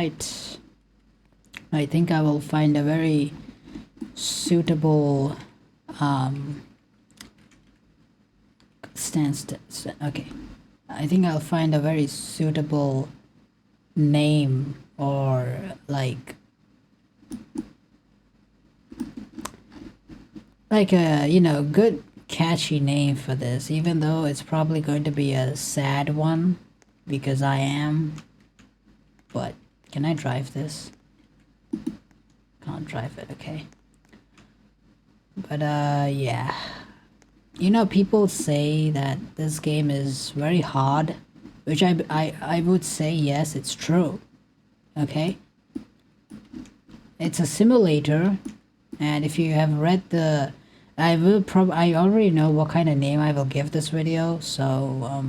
Alright. I think I will find a very suitable okay. I think I'll find a very suitable name or like a, you know, good catchy name for this, even though it's probably going to be a sad one because I am. But can I drive this? Can't drive it, okay. But yeah. You know, people say that this game is very hard, which I would say yes, it's true. Okay? It's a simulator, and if you have read the... I already know what kind of name I will give this video, so,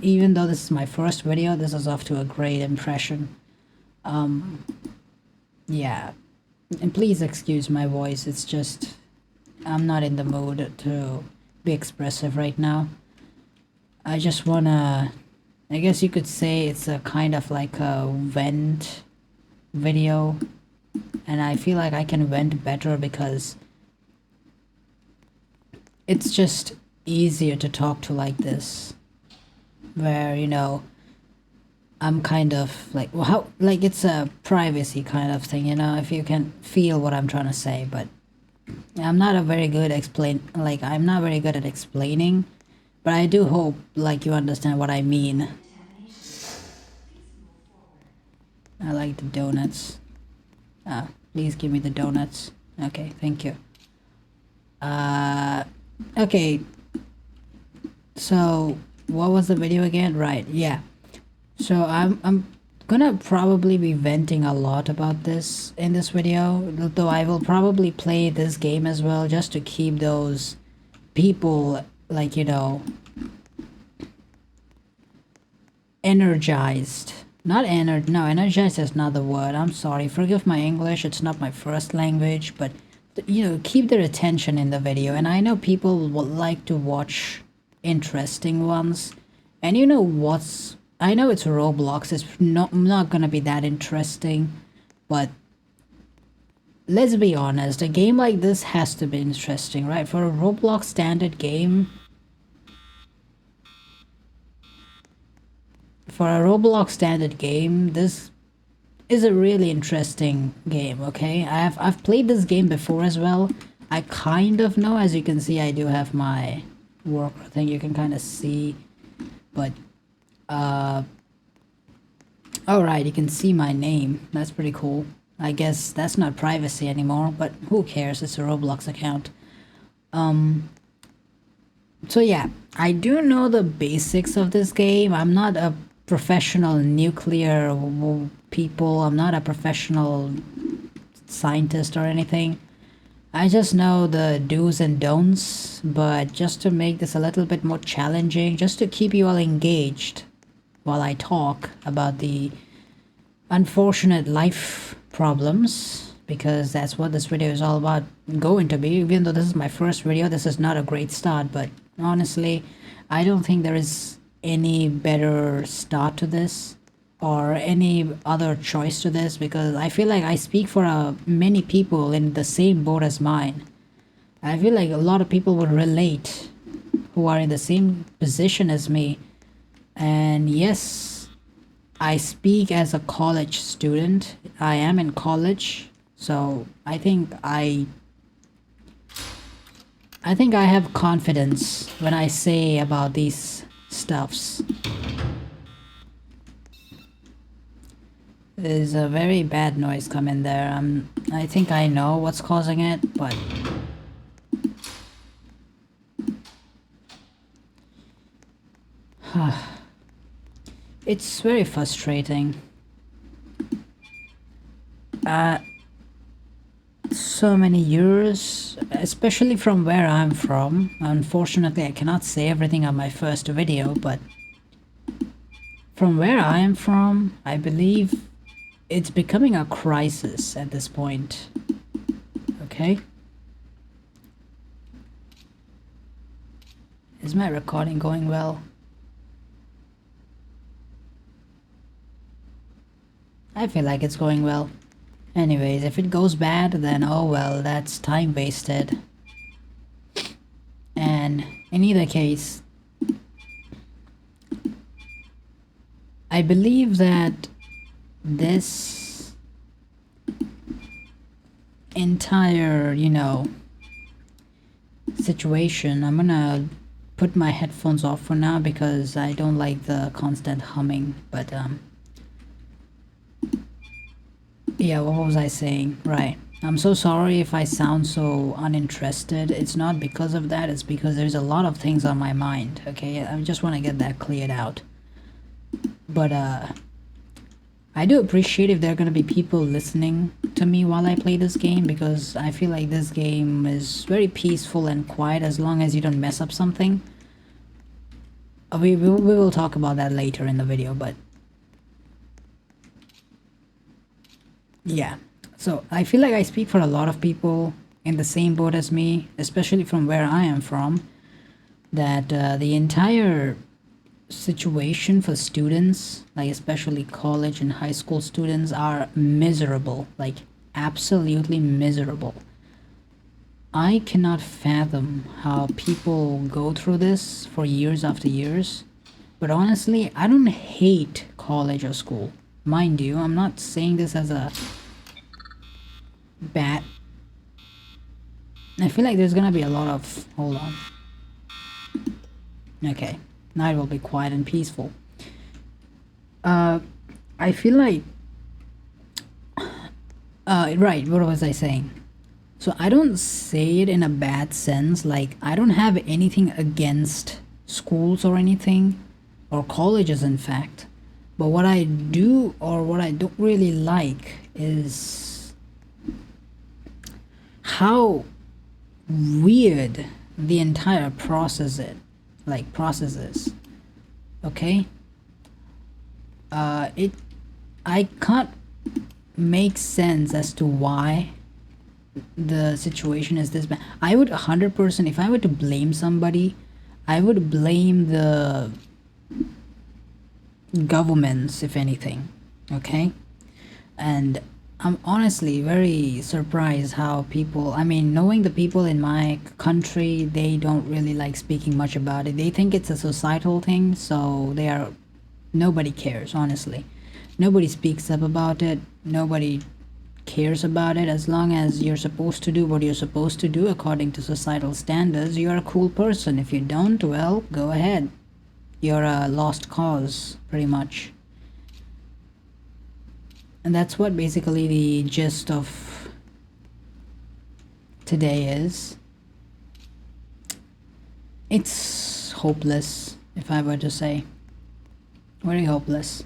even though this is my first video, this is off to a great impression. Yeah. And please excuse my voice, it's just... I'm not in the mood to be expressive right now. I just wanna... I guess you could say it's a kind of like a vent video. And I feel like I can vent better because it's just easier to talk to like this. Where, you know, I'm kind of like, well, how, like it's a privacy kind of thing, you know, if you can feel what I'm trying to say, but I'm not a very good I'm not very good at explaining, but I do hope like you understand what I mean. I like the donuts. Please give me the donuts. Okay, thank you. Okay. So, what was the video again? Right, yeah. So I'm gonna probably be venting a lot about this in this video, though I will probably play this game as well just to keep those people, like, you know, energized. No, energized is not the word. I'm sorry, forgive my English, it's not my first language, but, you know, keep their attention in the video. And I know people would like to watch interesting ones, and you know what's... I know it's Roblox, it's not gonna be that interesting, but let's be honest, a game like this has to be interesting, right? For a Roblox standard game, this is a really interesting game, okay? I've played this game before as well. I kind of know, as you can see, I do have my work thing, you can kind of see, but alright, you can see my name. That's pretty cool. I guess that's not privacy anymore, but who cares? It's a Roblox account. So yeah, I do know the basics of this game. I'm not a professional nuclear people. I'm not a professional scientist or anything. I just know the do's and don'ts, but just to make this a little bit more challenging, just to keep you all engaged while I talk about the unfortunate life problems, because that's what this video is all about going to be. Even though this is my first video, this is not a great start, but honestly, I don't think there is any better start to this or any other choice to this, because I feel like I speak for many people in the same boat as mine. I feel like a lot of people would relate who are in the same position as me. And yes, I speak as a college student. I am in college, so I think I have confidence when I say about these stuffs. There's a very bad noise coming there. I think I know what's causing it, but it's very frustrating. So many years, especially from where I'm from. Unfortunately, I cannot say everything on my first video, but from where I am from, I believe it's becoming a crisis at this point. Okay? Is my recording going well? I feel like it's going well. Anyways, if it goes bad, then oh well, that's time wasted. And in either case, I believe that this entire, situation, I'm gonna put my headphones off for now because I don't like the constant humming, but yeah, what was I saying? Right. I'm so sorry if I sound so uninterested. It's not because of that, it's because there's a lot of things on my mind, okay? I just want to get that cleared out. But I do appreciate if there are going to be people listening to me while I play this game, because I feel like this game is very peaceful and quiet as long as you don't mess up something. We will talk about that later in the video, but yeah. So I feel like I speak for a lot of people in the same boat as me, especially from where I am from, that the entire situation for students, like especially college and high school students, are miserable, like absolutely miserable. I cannot fathom how people go through this for years after years. But honestly, I don't hate college or school. Mind you, I'm not saying this as a bad. I feel like there's gonna be a lot of... Hold on. Okay. Now it will be quiet and peaceful. I feel like... right, what was I saying? So I don't say it in a bad sense, like I don't have anything against schools or anything, or colleges in fact. But what I do, or what I don't really like, is how weird the entire process is. Okay? I can't make sense as to why the situation is this bad. I would 100%, if I were to blame somebody, I would blame the governments, if anything. Okay? And I'm honestly very surprised how people, I mean, knowing the people in my country, they don't really like speaking much about it. They think it's a societal thing, so nobody cares, honestly. Nobody speaks up about it. Nobody cares about it. As long as you're supposed to do what you're supposed to do according to societal standards, you're a cool person. If you don't, well, go ahead. You're a lost cause, pretty much. And that's what basically the gist of today is. It's hopeless, if I were to say. Very hopeless.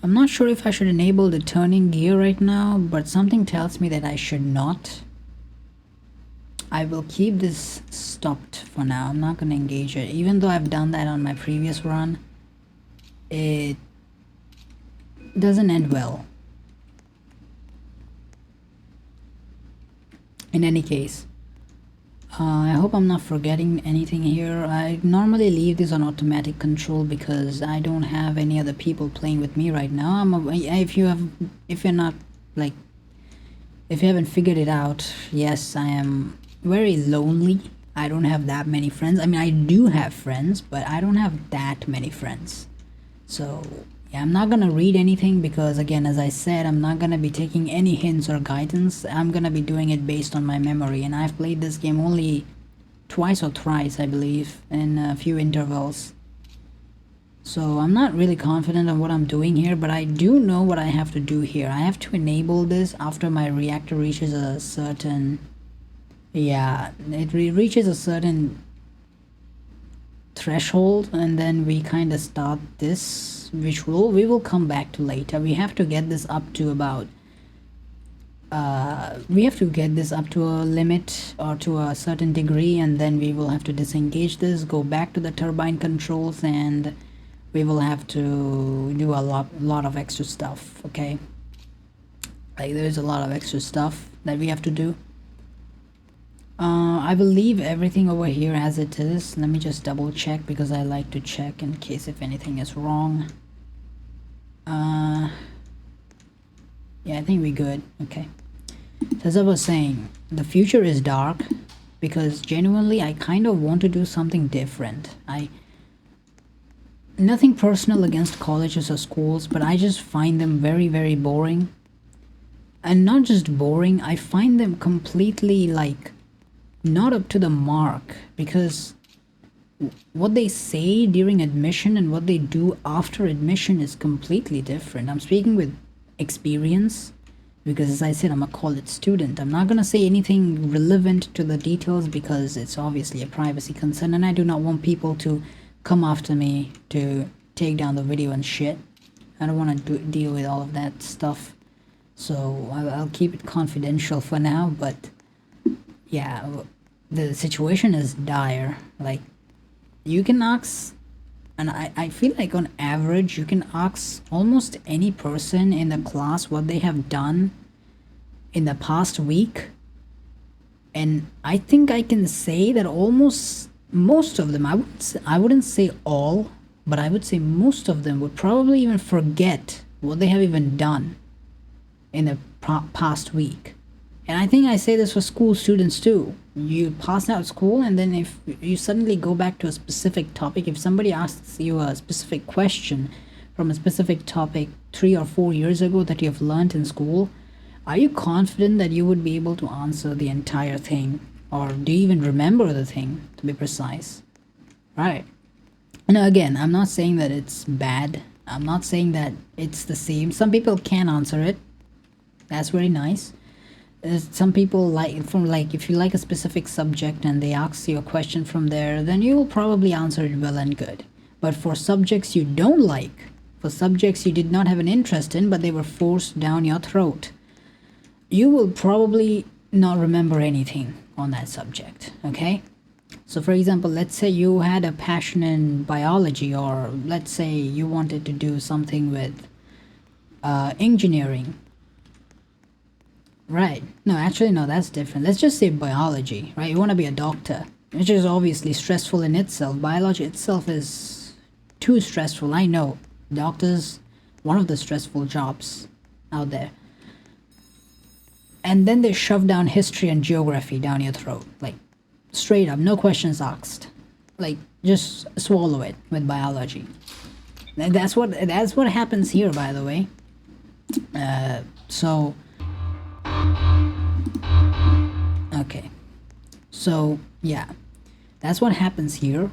I'm not sure if I should enable the turning gear right now, but something tells me that I should not. I will keep this stopped for now. I'm not going to engage it. Even though I've done that on my previous run, it doesn't end well. In any case, I hope I'm not forgetting anything here. I normally leave this on automatic control because I don't have any other people playing with me right now. If you haven't figured it out, yes, I am very lonely. I don't have that many friends. I mean, I do have friends, but I don't have that many friends. So yeah, I'm not gonna read anything because, again, as I said, I'm not gonna be taking any hints or guidance. I'm gonna be doing it based on my memory, and I've played this game only twice or thrice, I believe, in a few intervals. So I'm not really confident on what I'm doing here, but I do know what I have to do here. I have to enable this after my reactor reaches a certain... Yeah, it reaches a certain threshold, and then we kind of start this, which we will come back to later. We have to get this up to about we have to get this up to a limit or to a certain degree, and then we will have to disengage this, go back to the turbine controls, and we will have to do a lot of extra stuff. Okay, like there's a lot of extra stuff that we have to do. I will leave everything over here as it is. Let me just double check because I like to check in case if anything is wrong. Yeah, I think we're good. Okay. So as I was saying, the future is dark because genuinely I kind of want to do something different. Nothing personal against colleges or schools, but I just find them very, very boring. And not just boring, I find them completely like not up to the mark, because what they say during admission and what they do after admission is completely different. I'm speaking with experience because, as I said, I'm a college student. I'm not going to say anything relevant to the details because it's obviously a privacy concern, and I do not want people to come after me to take down the video and shit. I don't want to deal with all of that stuff, so I'll keep it confidential for now. But yeah, the situation is dire. Like, you can ask, and I feel like on average you can ask almost any person in the class what they have done in the past week, and I think I can say that almost most of them, I wouldn't say all, but I would say most of them would probably even forget what they have even done in the past week. And I think I say this for school students too. You pass out school, and then if you suddenly go back to a specific topic, if somebody asks you a specific question from a specific topic 3 or 4 years ago that you have learned in school, are you confident that you would be able to answer the entire thing? Or do you even remember the thing, to be precise? Right. Now again, I'm not saying that it's bad. I'm not saying that it's the same. Some people can answer it. That's very nice. Some people like if you like a specific subject and they ask you a question from there, then you will probably answer it well and good. But for subjects you don't like, for subjects you did not have an interest in but they were forced down your throat, you will probably not remember anything on that subject. Okay, so for example, let's say you had a passion in biology, or let's say you wanted to do something with engineering. Right. No, actually, no, that's different. Let's just say biology, right? You want to be a doctor, which is obviously stressful in itself. Biology itself is too stressful. I know. Doctors, one of the stressful jobs out there. And then they shove down history and geography down your throat. Like, straight up, no questions asked. Like, just swallow it with biology. And that's what happens here, by the way. So... Okay, so yeah, that's what happens here,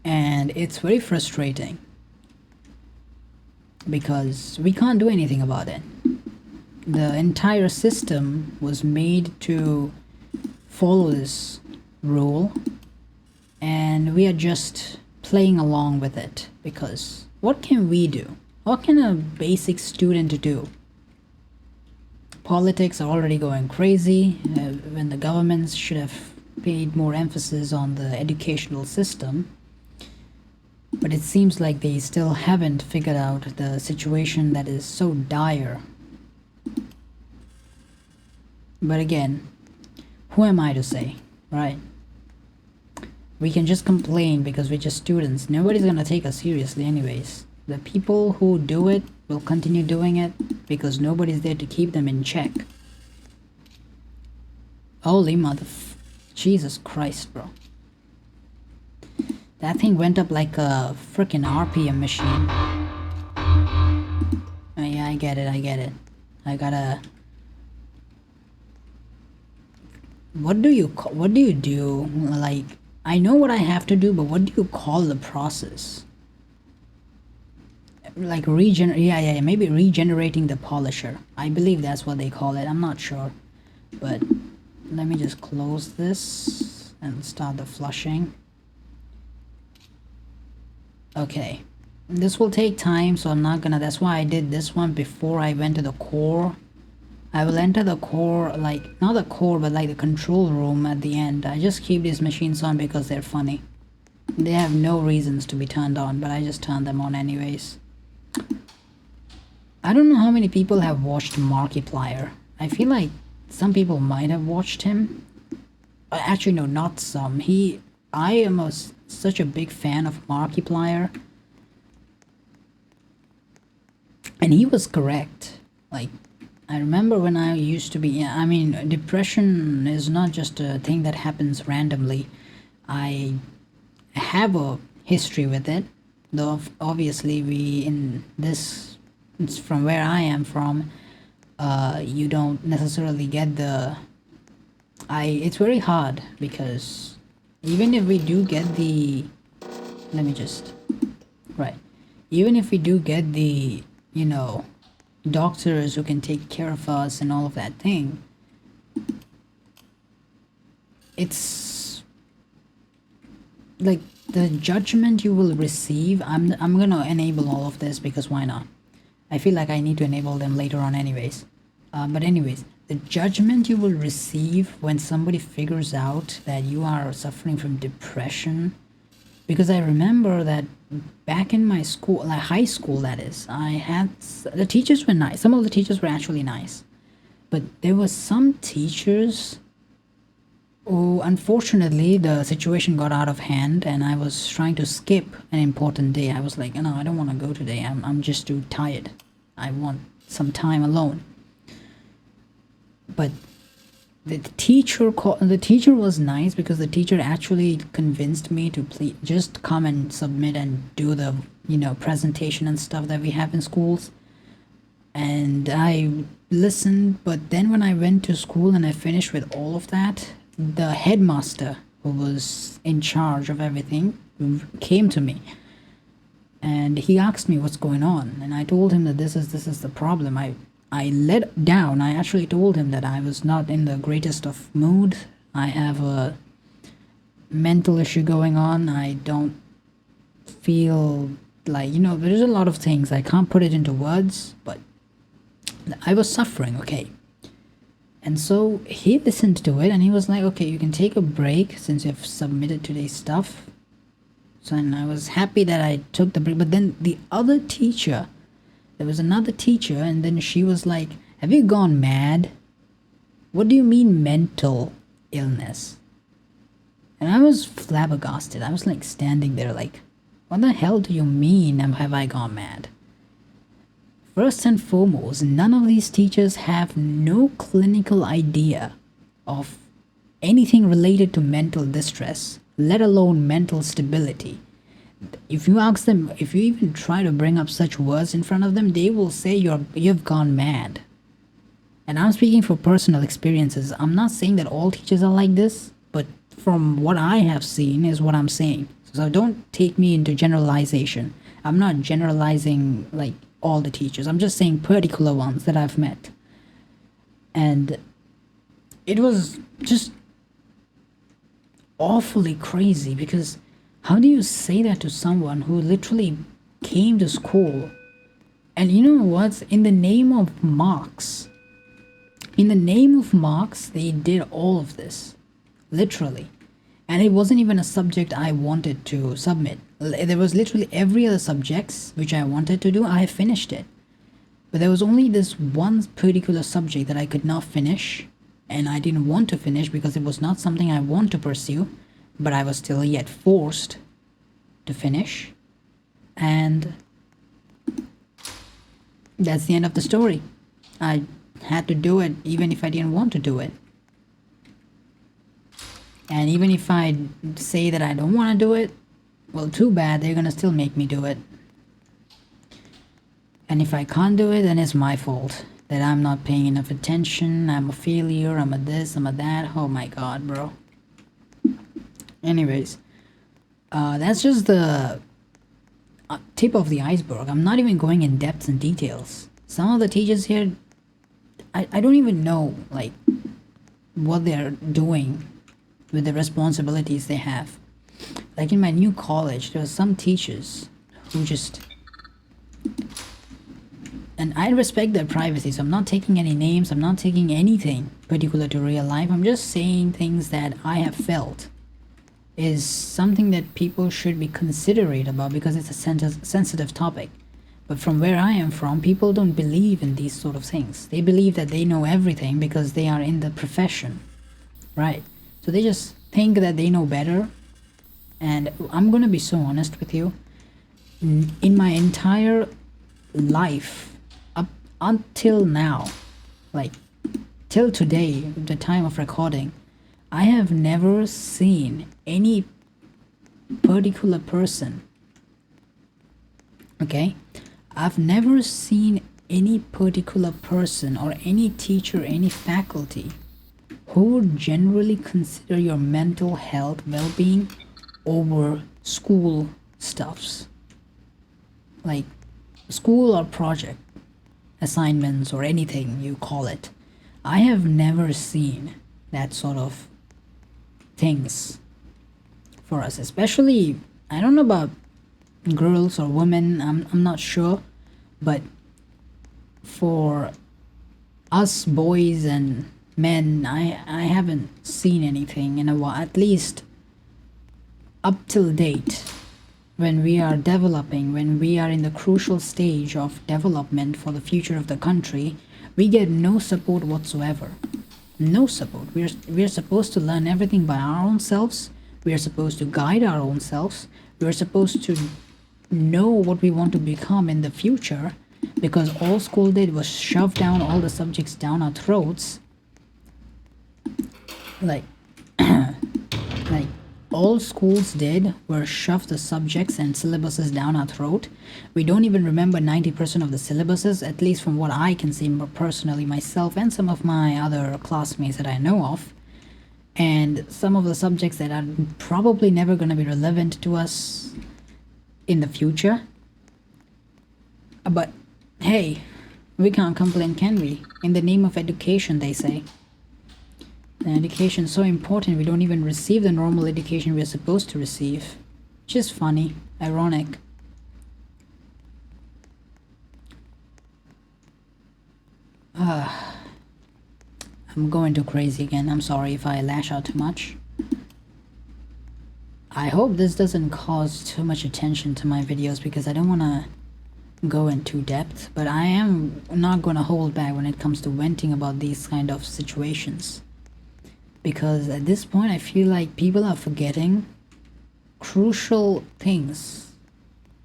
and it's very frustrating because we can't do anything about it. The entire system was made to follow this rule, and we are just playing along with it, because what can we do? What can a basic student do? Politics are already going crazy when the governments should have paid more emphasis on the educational system. But it seems like they still haven't figured out the situation that is so dire. But again, who am I to say, right? We can just complain because we're just students. Nobody's gonna take us seriously anyways. The people who do it will continue doing it because nobody's there to keep them in check. Holy Jesus Christ, bro. That thing went up like a freaking RPM machine. Yeah, I get it. I gotta... What do you do? Like, I know what I have to do, but what do you call the process? Like maybe regenerating the polisher. I believe that's what they call it. I'm not sure, but let me just close this and start the flushing. Okay, this will take time, so I'm not gonna... That's why I did this one before I went to the core. I will enter the core, like not the core but like the control room at the end. I just keep these machines on because they're funny. They have no reasons to be turned on, but I just turn them on anyways. I don't know how many people have watched Markiplier. I feel like some people might have watched him. Actually, no, not some. I am such a big fan of Markiplier. And he was correct. Like, I remember when I used to be, I mean, depression is not just a thing that happens randomly. I have a history with it, though obviously we in this, it's from where I am from, you don't necessarily get the, it's very hard because even if we do get the, let me just, right, even if we do get the, you know, doctors who can take care of us and all of that thing, it's like the judgment you will receive. I'm gonna enable all of this because why not? I feel like I need to enable them later on anyways. But anyways, the judgment you will receive when somebody figures out that you are suffering from depression, because I remember that back in my school, like high school that is, I had, the teachers were nice. Some of the teachers were actually nice, but there was some teachers who, unfortunately, the situation got out of hand and I was trying to skip an important day. I was like, no, I don't want to go today. I'm just too tired. I want some time alone. But the teacher was nice because the teacher actually convinced me to please just come and submit and do the, you know, presentation and stuff that we have in schools. And I listened, but then when I went to school and I finished with all of that, the headmaster who was in charge of everything came to me and he asked me what's going on, and I told him that this is the problem. I let down. I actually told him that I was not in the greatest of mood. I have a mental issue going on. I don't feel like, you know, there's a lot of things I can't put it into words, but I was suffering, okay. And so he listened to it and he was like, okay, you can take a break since you've submitted today's stuff. So, and I was happy that I took the break. But then the other teacher, there was another teacher, and then she was like, have you gone mad? What do you mean mental illness? And I was flabbergasted. I was like standing there like, what the hell do you mean have I gone mad? First and foremost, none of these teachers have no clinical idea of anything related to mental distress, let alone mental stability. If you ask them, if you even try to bring up such words in front of them, they will say you've gone mad. And I'm speaking for personal experiences. I'm not saying that all teachers are like this, but from what I have seen is what I'm saying. So don't take me into generalization. I'm not generalizing like all the teachers. I'm just saying particular ones that I've met. And it was just awfully crazy because how do you say that to someone who literally came to school and, you know what, in the name of marks, they did all of this, literally. And it wasn't even a subject I wanted to submit. There was literally every other subjects which I wanted to do, I finished it. But there was only this one particular subject that I could not finish, and I didn't want to finish because it was not something I want to pursue, but I was still yet forced to finish. And that's the end of the story. I had to do it even if I didn't want to do it. And even if I say that I don't want to do it, well, too bad, they're gonna still make me do it. And if I can't do it, then it's my fault that I'm not paying enough attention, I'm a failure, I'm a this, I'm a that. Oh my god, bro. Anyways, that's just the tip of the iceberg. I'm not even going in depth and details. Some of the teachers here, I don't even know like what they're doing with the responsibilities they have. Like in my new college, there were some teachers who just, and I respect their privacy, so I'm not taking any names, I'm not taking anything particular to real life, I'm just saying things that I have felt is something that people should be considerate about because it's a sensitive topic. But from where I am from, people don't believe in these sort of things. They believe that they know everything because they are in the profession, right? So they just think that they know better. And I'm gonna be so honest with you. In my entire life, until now, like till today, the time of recording, I have never seen any particular person, okay? I've never seen any particular person or any teacher, any faculty who would generally consider your mental health well-being over school stuffs, like school or project assignments or anything you call it. I have never seen that sort of things for us, especially, I don't know about girls or women, I'm not sure, but for us boys and men, I haven't seen anything in a while, at least up till date. When we are developing, when we are in the crucial stage of development for the future of the country, we get no support whatsoever. No support. We're supposed to learn everything by our own selves. We are supposed to guide our own selves. We are supposed to know what we want to become in the future, because all school did was shove down all the subjects down our throats. Like like all schools did were shove the subjects and syllabuses down our throat. We don't even remember 90% of the syllabuses, at least from what I can see personally, myself and some of my other classmates that I know of. And some of the subjects that are probably never going to be relevant to us in the future. But hey, we can't complain, can we? In the name of education, they say. And education is so important, we don't even receive the normal education we're supposed to receive. Which is funny, ironic. I'm going too crazy again. I'm sorry if I lash out too much. I hope this doesn't cause too much attention to my videos, because I don't want to go into depth, but I am not going to hold back when it comes to venting about these kind of situations. Because at this point, I feel like people are forgetting crucial things.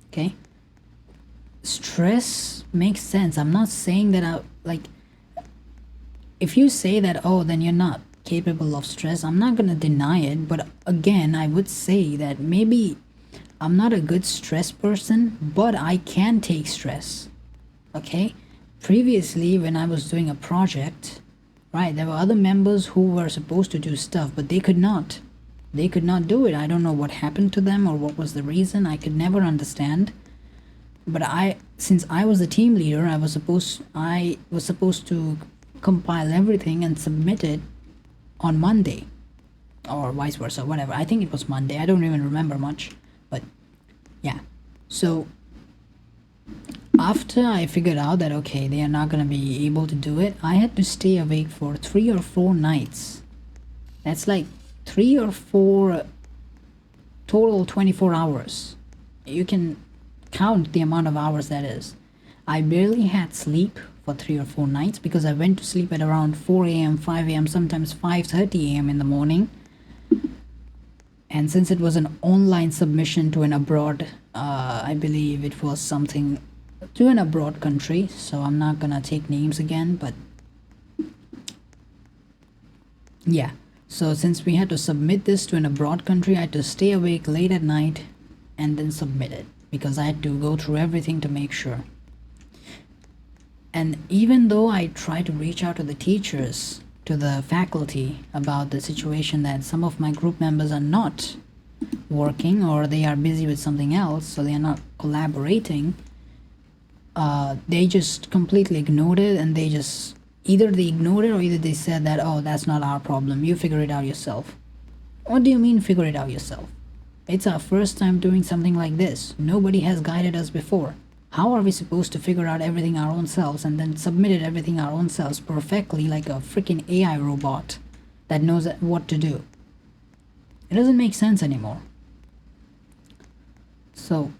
Okay? Stress makes sense. I'm not saying that if you say that, oh, then you're not capable of stress, I'm not gonna deny it. But again, I would say that maybe I'm not a good stress person, but I can take stress. Okay? Previously, when I was doing a project, right, there were other members who were supposed to do stuff, but they could not. They could not do it. I don't know what happened to them or what was the reason. I could never understand. But since I was the team leader, I was supposed to compile everything and submit it on Monday, or vice versa, whatever. I think it was Monday. I don't even remember much, but yeah. So after I figured out that okay, they are not gonna be able to do it, I had to stay awake for 3 or 4 nights. That's like 3 or 4 total 24 hours. You can count the amount of hours that is. I barely had sleep for 3 or 4 nights, because I went to sleep at around 4 a.m, 5 a.m, sometimes 5:30 a.m in the morning. And since it was an online submission to an abroad, I believe it was something to an abroad country, so I'm not gonna take names again, but yeah. So since we had to submit this to an abroad country, I had to stay awake late at night and then submit it, because I had to go through everything to make sure. And even though I tried to reach out to the teachers, to the faculty, about the situation that some of my group members are not working, or they are busy with something else, so they are not collaborating, they just completely ignored it, and either they ignored it, or either they said that, oh, that's not our problem, you figure it out yourself. What do you mean figure it out yourself? It's our first time doing something like this. Nobody has guided us before. How are we supposed to figure out everything our own selves and then submit everything our own selves perfectly, like a freaking AI robot that knows what to do? It doesn't make sense anymore. So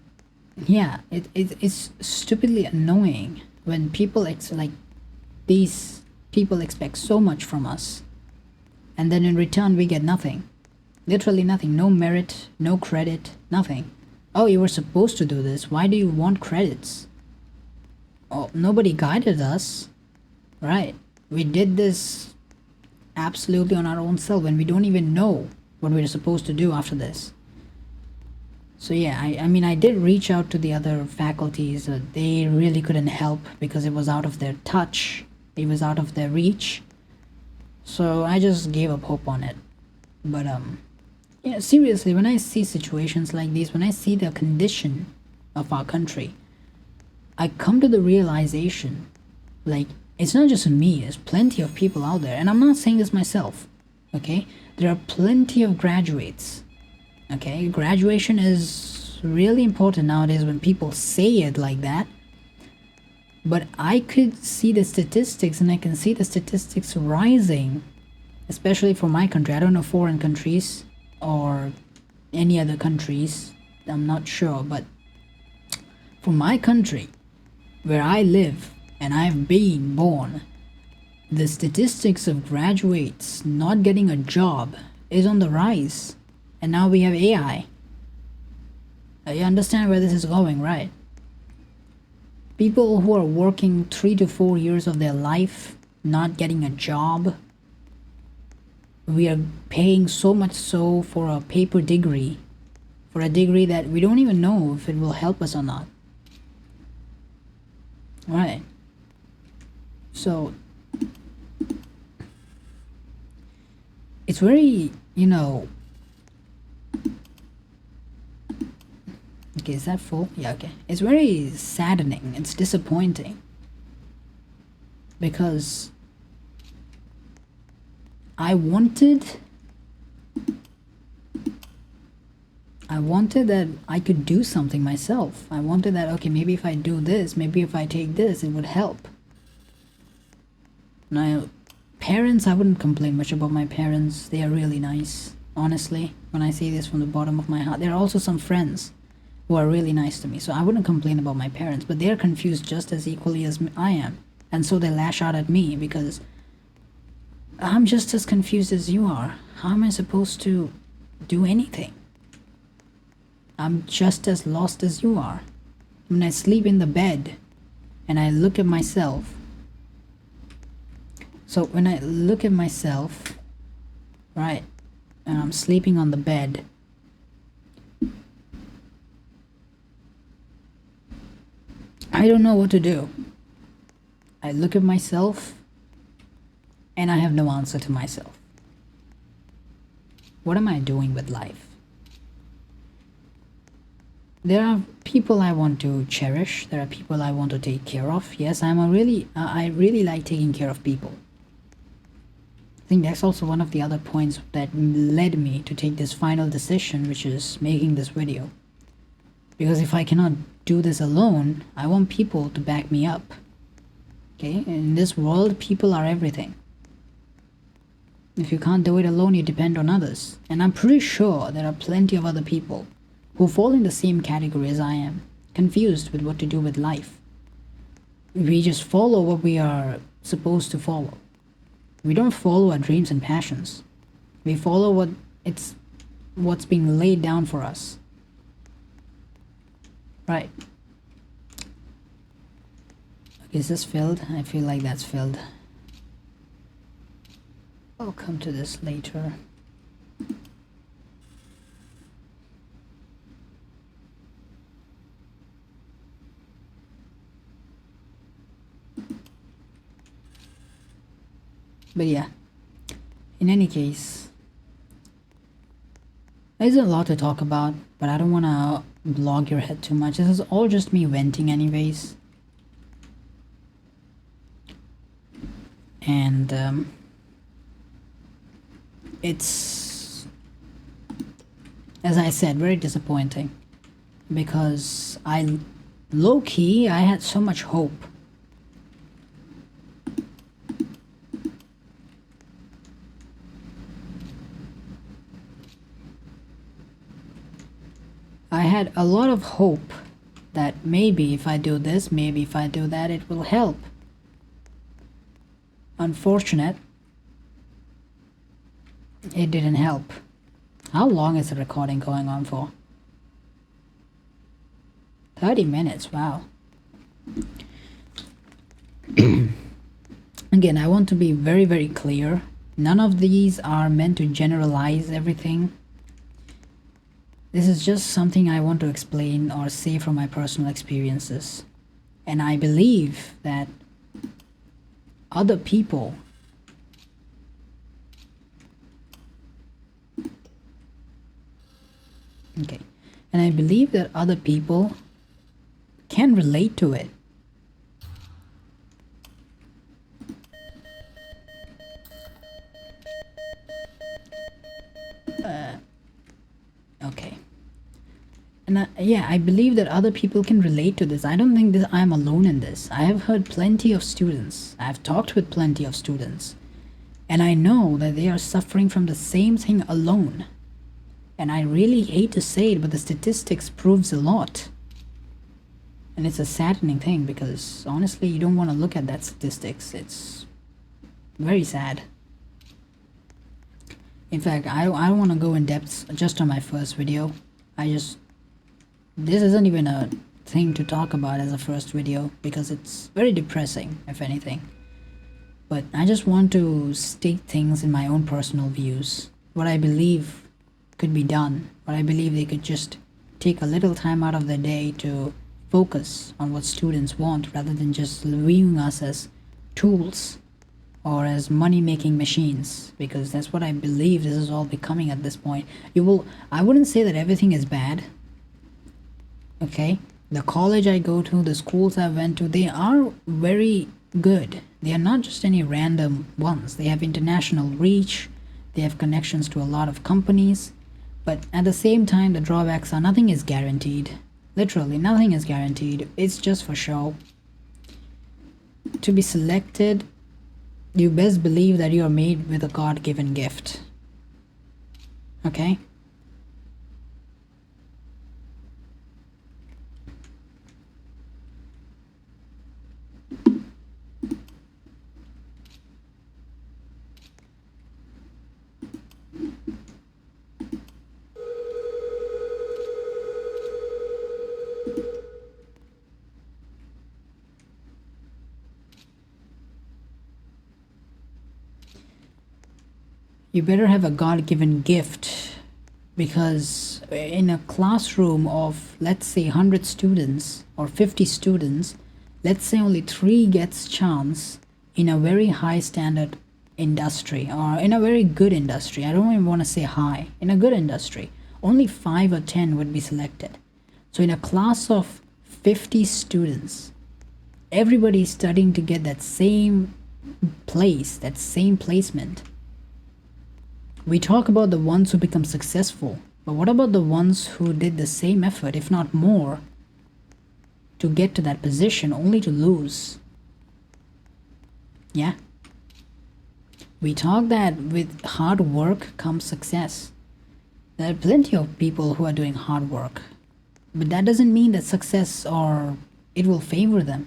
yeah, it's stupidly annoying when people these people expect so much from us, and then in return we get nothing. Literally nothing. No merit, no credit, nothing. Oh, you were supposed to do this. Why do you want credits? nobody guided us, right? We did this absolutely on our own self, and we don't even know what we're supposed to do after this. So yeah, I mean, I did reach out to the other faculties. They really couldn't help because it was out of their touch. It was out of their reach. So I just gave up hope on it. But yeah, seriously, when I see situations like these, when I see the condition of our country, I come to the realization, like, it's not just me, there's plenty of people out there, and I'm not saying this myself, okay? There are plenty of graduates, okay? Graduation is really important nowadays when people say it like that, but I could see the statistics, and I can see the statistics rising, especially for my country. I don't know foreign countries or any other countries, I'm not sure, but for my country, where I live and I've been born, the statistics of graduates not getting a job is on the rise. And now we have AI. You understand where this is going, right? People who are working 3 to 4 years of their life not getting a job. We are paying so much so for a paper degree, for a degree that we don't even know if it will help us or not. Right. So it's very, you know, okay, is that full? Yeah, okay. It's very saddening. It's disappointing because I wanted that I could do something myself. I wanted that, okay, maybe if I do this, maybe if I take this, it would help. Now, parents, I wouldn't complain much about my parents. They are really nice, honestly. When I say this from the bottom of my heart, there are also some friends who are really nice to me, so I wouldn't complain about my parents, but they're confused just as equally as I am, and so they lash out at me because I'm just as confused as you are. How am I supposed to do anything? I'm just as lost as you are. When I sleep in the bed and I look at myself, so when I look at myself, right, and I'm sleeping on the bed, I don't know what to do. I look at myself and I have no answer to myself. What am I doing with life? There are people I want to cherish. There are people I want to take care of. Yes, I really like taking care of people. I think that's also one of the other points that led me to take this final decision, which is making this video. Because if I cannot do this alone, I want people to back me up. Okay? In this world, people are everything. If you can't do it alone, you depend on others. And I'm pretty sure there are plenty of other people who fall in the same category as I am, confused with what to do with life. We just follow what we are supposed to follow. We don't follow our dreams and passions. We follow what's being laid down for us. Right. Okay, is this filled? I feel like that's filled. I'll come to this later. But yeah, in any case, there's a lot to talk about, but I don't want to blog your head too much. This is all just me venting anyways. And it's, as I said, very disappointing because low-key, I had so much hope. I had a lot of hope that maybe if I do this, maybe if I do that, it will help. Unfortunate, it didn't help. How long is the recording going on for? 30 minutes, wow. Again, I want to be very, very clear. None of these are meant to generalize everything. This is just something I want to explain or say from my personal experiences. And I believe that other people okay, and I believe that other people can relate to it. Okay. And yeah, I believe that other people can relate to this. I don't think that I'm alone in this. I have heard plenty of students. I've talked with plenty of students. And I know that they are suffering from the same thing alone. And I really hate to say it, but the statistics proves a lot. And it's a saddening thing because honestly, you don't want to look at that statistics. It's very sad. In fact, I don't want to go in depth just on my first video. This isn't even a thing to talk about as a first video because it's very depressing, if anything. But I just want to state things in my own personal views. What I believe could be done. What I believe they could just take a little time out of their day to focus on what students want rather than just viewing us as tools or as money-making machines, because that's what I believe this is all becoming at this point. I wouldn't say that everything is bad. Okay, the college I go to, the schools I went to, they are very good. They are not just any random ones. They have international reach, they have connections to a lot of companies, but at the same time the drawbacks are nothing is guaranteed. Literally nothing is guaranteed. It's just for show. To be selected, you best believe that you are made with a God-given gift. Okay? You better have a God-given gift, because in a classroom of, let's say, 100 students or 50 students, let's say only 3 gets chance in a very high standard industry or in a very good industry. I don't even want to say high. In a good industry, only 5 or 10 would be selected. So in a class of 50 students, everybody is studying to get that same place, that same placement. We talk about the ones who become successful, but what about the ones who did the same effort, if not more, to get to that position only to lose? Yeah. We talk that with hard work comes success. There are plenty of people who are doing hard work, but that doesn't mean that success or it will favor them.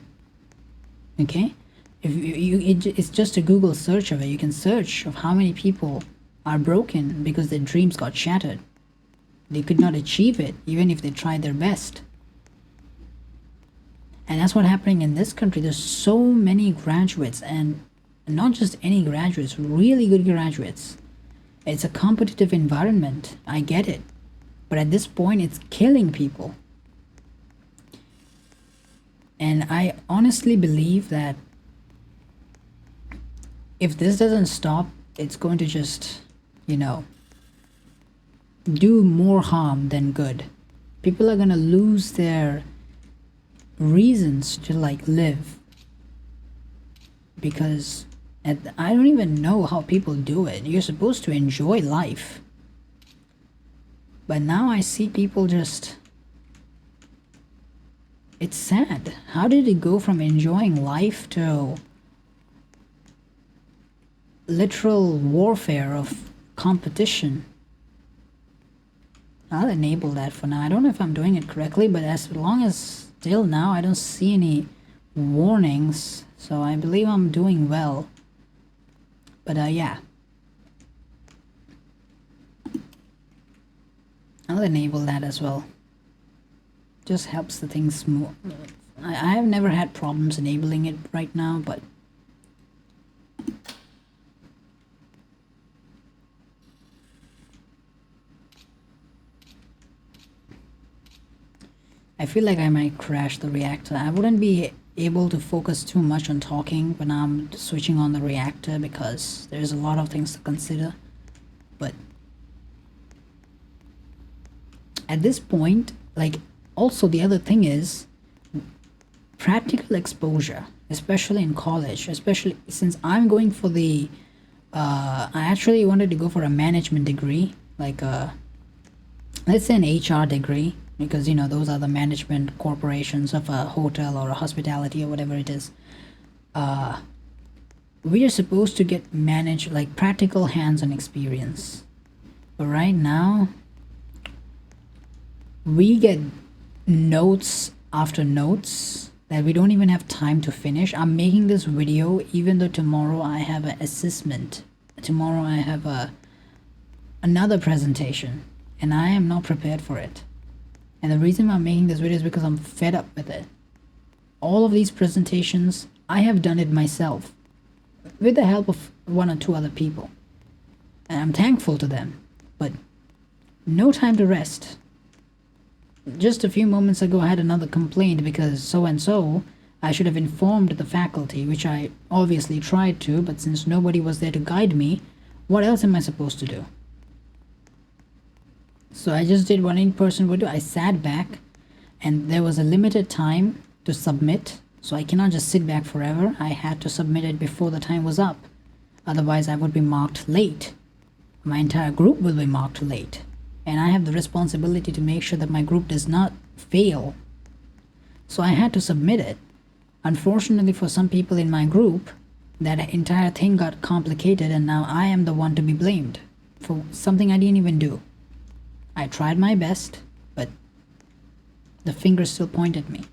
Okay? It's just a Google search of it. You can search of how many people are broken because their dreams got shattered. They could not achieve it even if they tried their best. And that's what's happening in this country. There's so many graduates, and not just any graduates, really good graduates. It's a competitive environment. I get it. But at this point, it's killing people. And I honestly believe that if this doesn't stop, it's going to just, do more harm than good. People are gonna lose their reasons to live, because I don't even know how people do it. You're supposed to enjoy life, but now I see people just, it's sad. How did it go from enjoying life to literal warfare of competition? I'll enable that for now. I don't know if I'm doing it correctly, but as long as still now I don't see any warnings, so I believe I'm doing well. But yeah, I'll enable that as well. Just helps the things more. I have never had problems enabling it right now, but I feel like I might crash the reactor. I wouldn't be able to focus too much on talking when I'm switching on the reactor because there's a lot of things to consider. But at this point, like, also the other thing is practical exposure, especially in college, especially since I'm going for the I actually wanted to go for a management degree, like let's say an HR degree, because you know those are the management corporations of a hotel or a hospitality or whatever it is. We are supposed to get managed like practical hands-on experience, but right now we get notes after notes that we don't even have time to finish. I'm making this video even though tomorrow I have an assessment. Tomorrow I have another presentation and I am not prepared for it. And the reason I'm making this video is because I'm fed up with it. All of these presentations, I have done it myself with the help of one or two other people. And I'm thankful to them, but no time to rest. Just a few moments ago I had another complaint because so-and-so, I should have informed the faculty, which I obviously tried to, but since nobody was there to guide me, what else am I supposed to do? So I just did what any person would do. I sat back and there was a limited time to submit, so I cannot just sit back forever. I had to submit it before the time was up. Otherwise I would be marked late. My entire group will be marked late. And I have the responsibility to make sure that my group does not fail. So I had to submit it. Unfortunately for some people in my group, that entire thing got complicated and now I am the one to be blamed for something I didn't even do. I tried my best, but the fingers still point at me.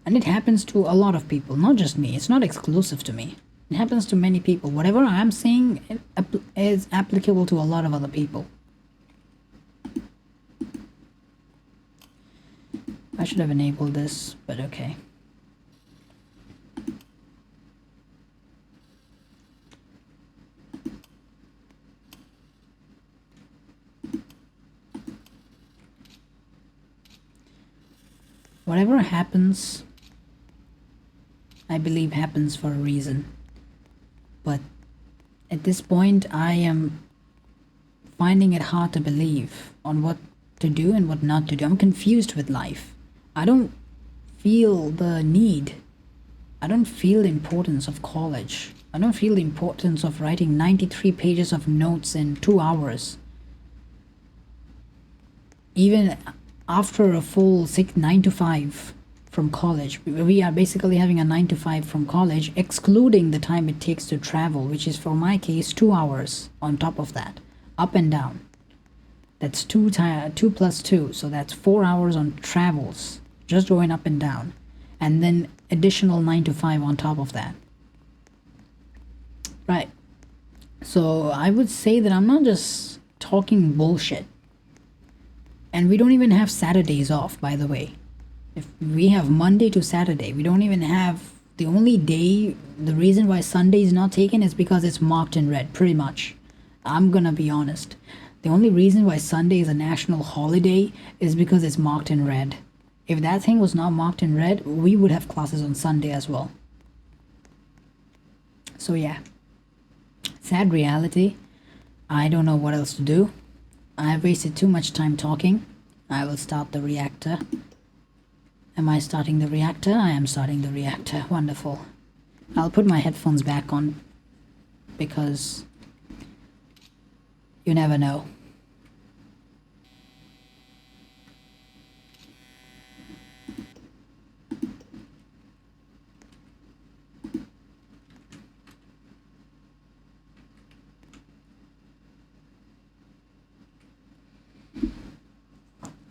And it happens to a lot of people, not just me. It's not exclusive to me. It happens to many people. Whatever I'm saying is applicable to a lot of other people. I should have enabled this, but okay. Whatever happens, I believe happens for a reason. But at this point, I am finding it hard to believe on what to do and what not to do. I'm confused with life. I don't feel the need. I don't feel the importance of college. I don't feel the importance of writing 93 pages of notes in 2 hours. Even after a full 9 to 5 from college. We are basically having a 9 to 5 from college, excluding the time it takes to travel, which is for my case 2 hours on top of that, up and down. That's 2 plus 2, so that's 4 hours on travels, just going up and down, and then additional 9 to 5 on top of that. Right. So I would say that I'm not just talking bullshit. And we don't even have Saturdays off, by the way. If we have Monday to Saturday, we don't even have the only day. The reason why Sunday is not taken is because it's marked in red, pretty much. I'm gonna be honest. The only reason why Sunday is a national holiday is because it's marked in red. If that thing was not marked in red, we would have classes on Sunday as well. So yeah, sad reality. I don't know what else to do. I've wasted too much time talking. I will start the reactor. Am I starting the reactor? I am starting the reactor. Wonderful. I'll put my headphones back on because you never know.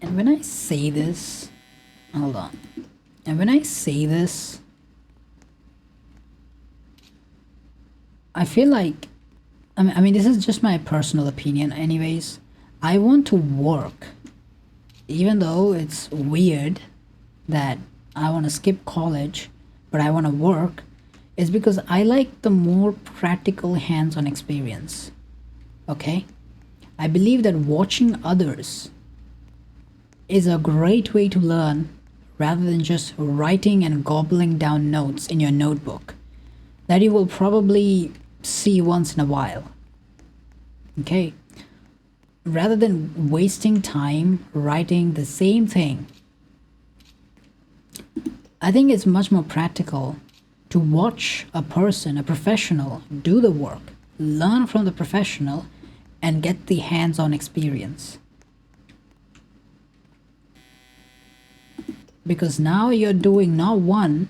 And when I say this, hold on. And when I say this, I feel like, I mean, this is just my personal opinion anyways. I want to work, even though it's weird, that I want to skip college, but I want to work, is because I like the more practical hands-on experience. Okay? I believe that watching others is a great way to learn rather than just writing and gobbling down notes in your notebook that you will probably see once in a while. Okay? Rather than wasting time writing the same thing, I think it's much more practical to watch a person, a professional, do the work, learn from the professional, and get the hands-on experience. Because now you're doing not one,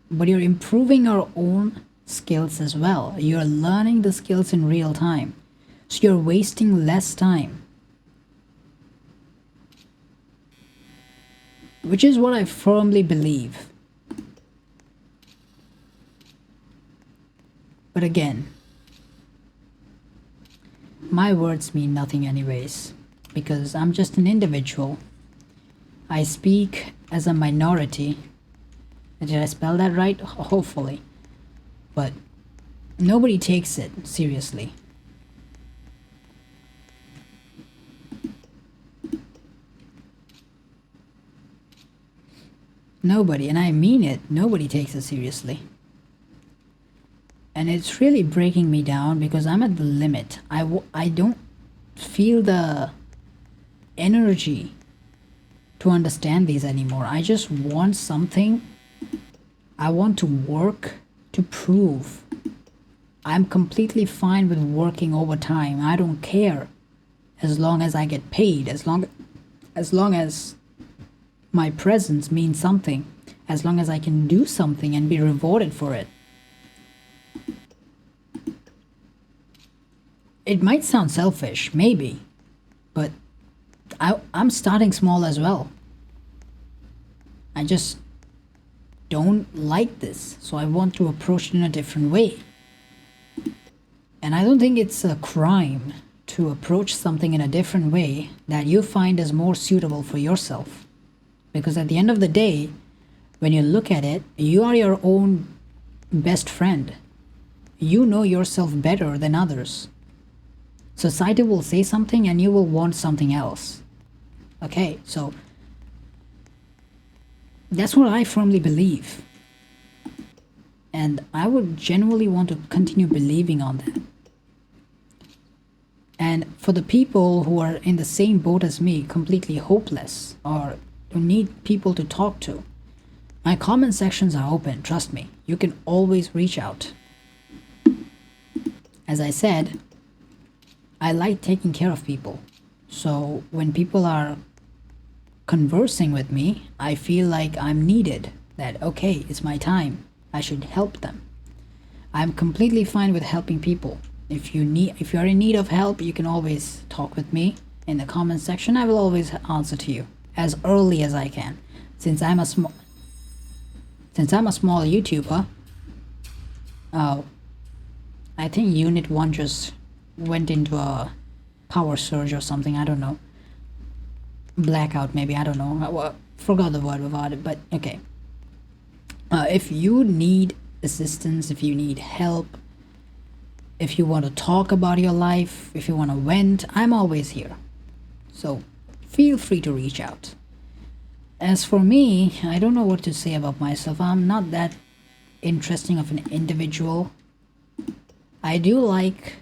but you're improving your own skills as well. You're learning the skills in real time. So you're wasting less time. Which is what I firmly believe. But again, my words mean nothing anyways, because I'm just an individual. I speak as a minority. Did I spell that right? Hopefully. But nobody takes it seriously. Nobody, and I mean it, nobody takes it seriously. And it's really breaking me down because I'm at the limit. I don't feel the energy to understand these anymore. I just want something. I want to work to prove. I'm completely fine with working overtime. I don't care as long as I get paid, as long as my presence means something, as long as I can do something and be rewarded for it. It might sound selfish, maybe, but I'm starting small as well. I just don't like this, so I want to approach it in a different way. And I don't think it's a crime to approach something in a different way that you find is more suitable for yourself. Because at the end of the day, when you look at it, you are your own best friend. You know yourself better than others. Society will say something and you will want something else. Okay, so that's what I firmly believe. And I would genuinely want to continue believing on that. And for the people who are in the same boat as me, completely hopeless, or who need people to talk to, my comment sections are open, trust me. You can always reach out. As I said, I like taking care of people. So when people are conversing with me, I feel like I'm needed. That, okay, it's my time. I should help them. I'm completely fine with helping people. If you're in need of help, you can always talk with me in the comment section. I will always answer to you as early as I can. Since I'm a small YouTuber, I think Unit 1 just went into a power surge or something, I don't know. Blackout maybe, I don't know. Forgot the word about it, but okay. If you need assistance, if you need help, if you want to talk about your life, if you want to vent, I'm always here. So feel free to reach out. As for me, I don't know what to say about myself. I'm not that interesting of an individual. I do like,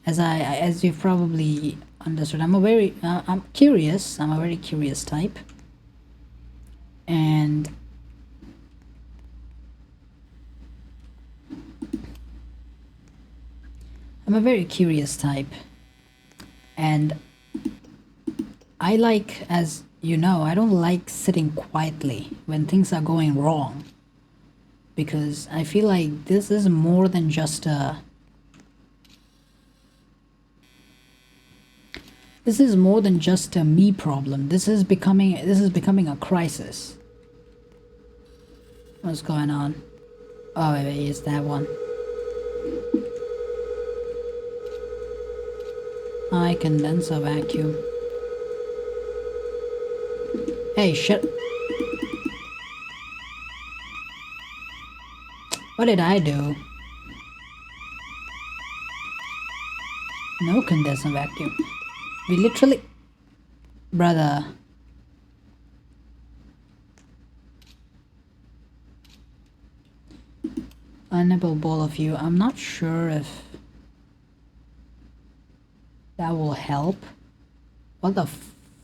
as you've probably understood, I'm curious. I'm a very curious type. And I'm a very curious type. And I like, as you know, I don't like sitting quietly when things are going wrong. Because I feel like this is more than just a... This is more than just a me problem. This is becoming a crisis. What's going on? Oh, wait, it's that one. I condenser vacuum. Hey, shut... What did I do? No condenser vacuum. We literally... Brother. Unable both of you. I'm not sure if that will help. What the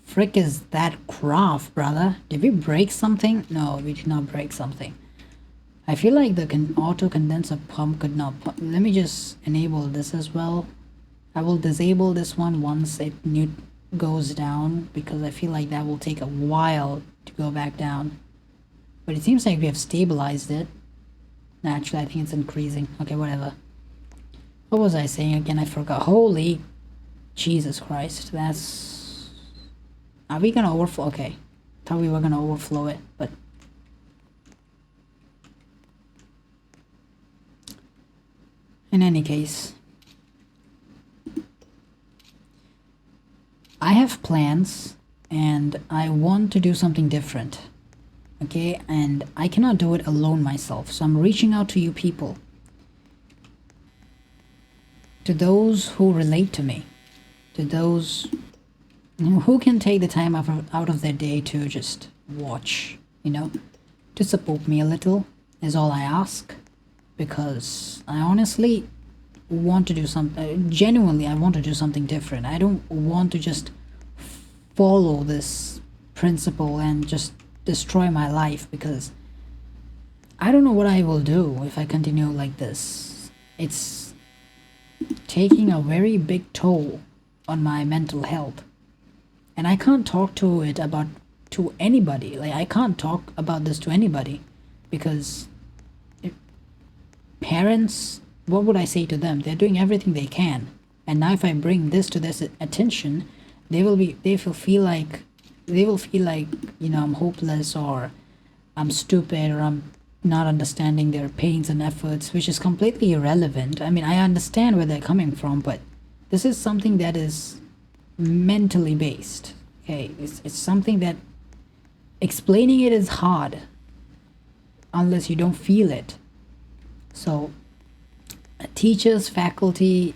frick is that craft, brother? Did we break something? No, we did not break something. I feel like the auto condenser pump could not pump. Let me just enable this as well. I will disable this one once it goes down, because I feel like that will take a while to go back down. But it seems like we have stabilized it. Actually, I think it's increasing. Okay, whatever. What was I saying again? I forgot. Holy Jesus Christ. That's... Are we gonna overflow? Okay. Thought we were gonna overflow it, but... In any case... I have plans, and I want to do something different. Okay, and I cannot do it alone myself, so I'm reaching out to you people, to those who relate to me, to those who can take the time out of their day to just watch, you know, to support me a little is all I ask, because I honestly want to do something, genuinely I want to do something different. I don't want to just follow this principle and just destroy my life, because I don't know what I will do if I continue like this. It's taking a very big toll on my mental health, and I can't talk to anybody. Like, I can't talk about this to anybody, because parents, what would I say to them? They're doing everything they can, and now if I bring this to their attention, they will feel like, you know, I'm hopeless, or I'm stupid, or I'm not understanding their pains and efforts, which is completely irrelevant. I mean, I understand where they're coming from, but this is something that is mentally based. Okay, it's something that explaining it is hard unless you don't feel it. So teachers, faculty,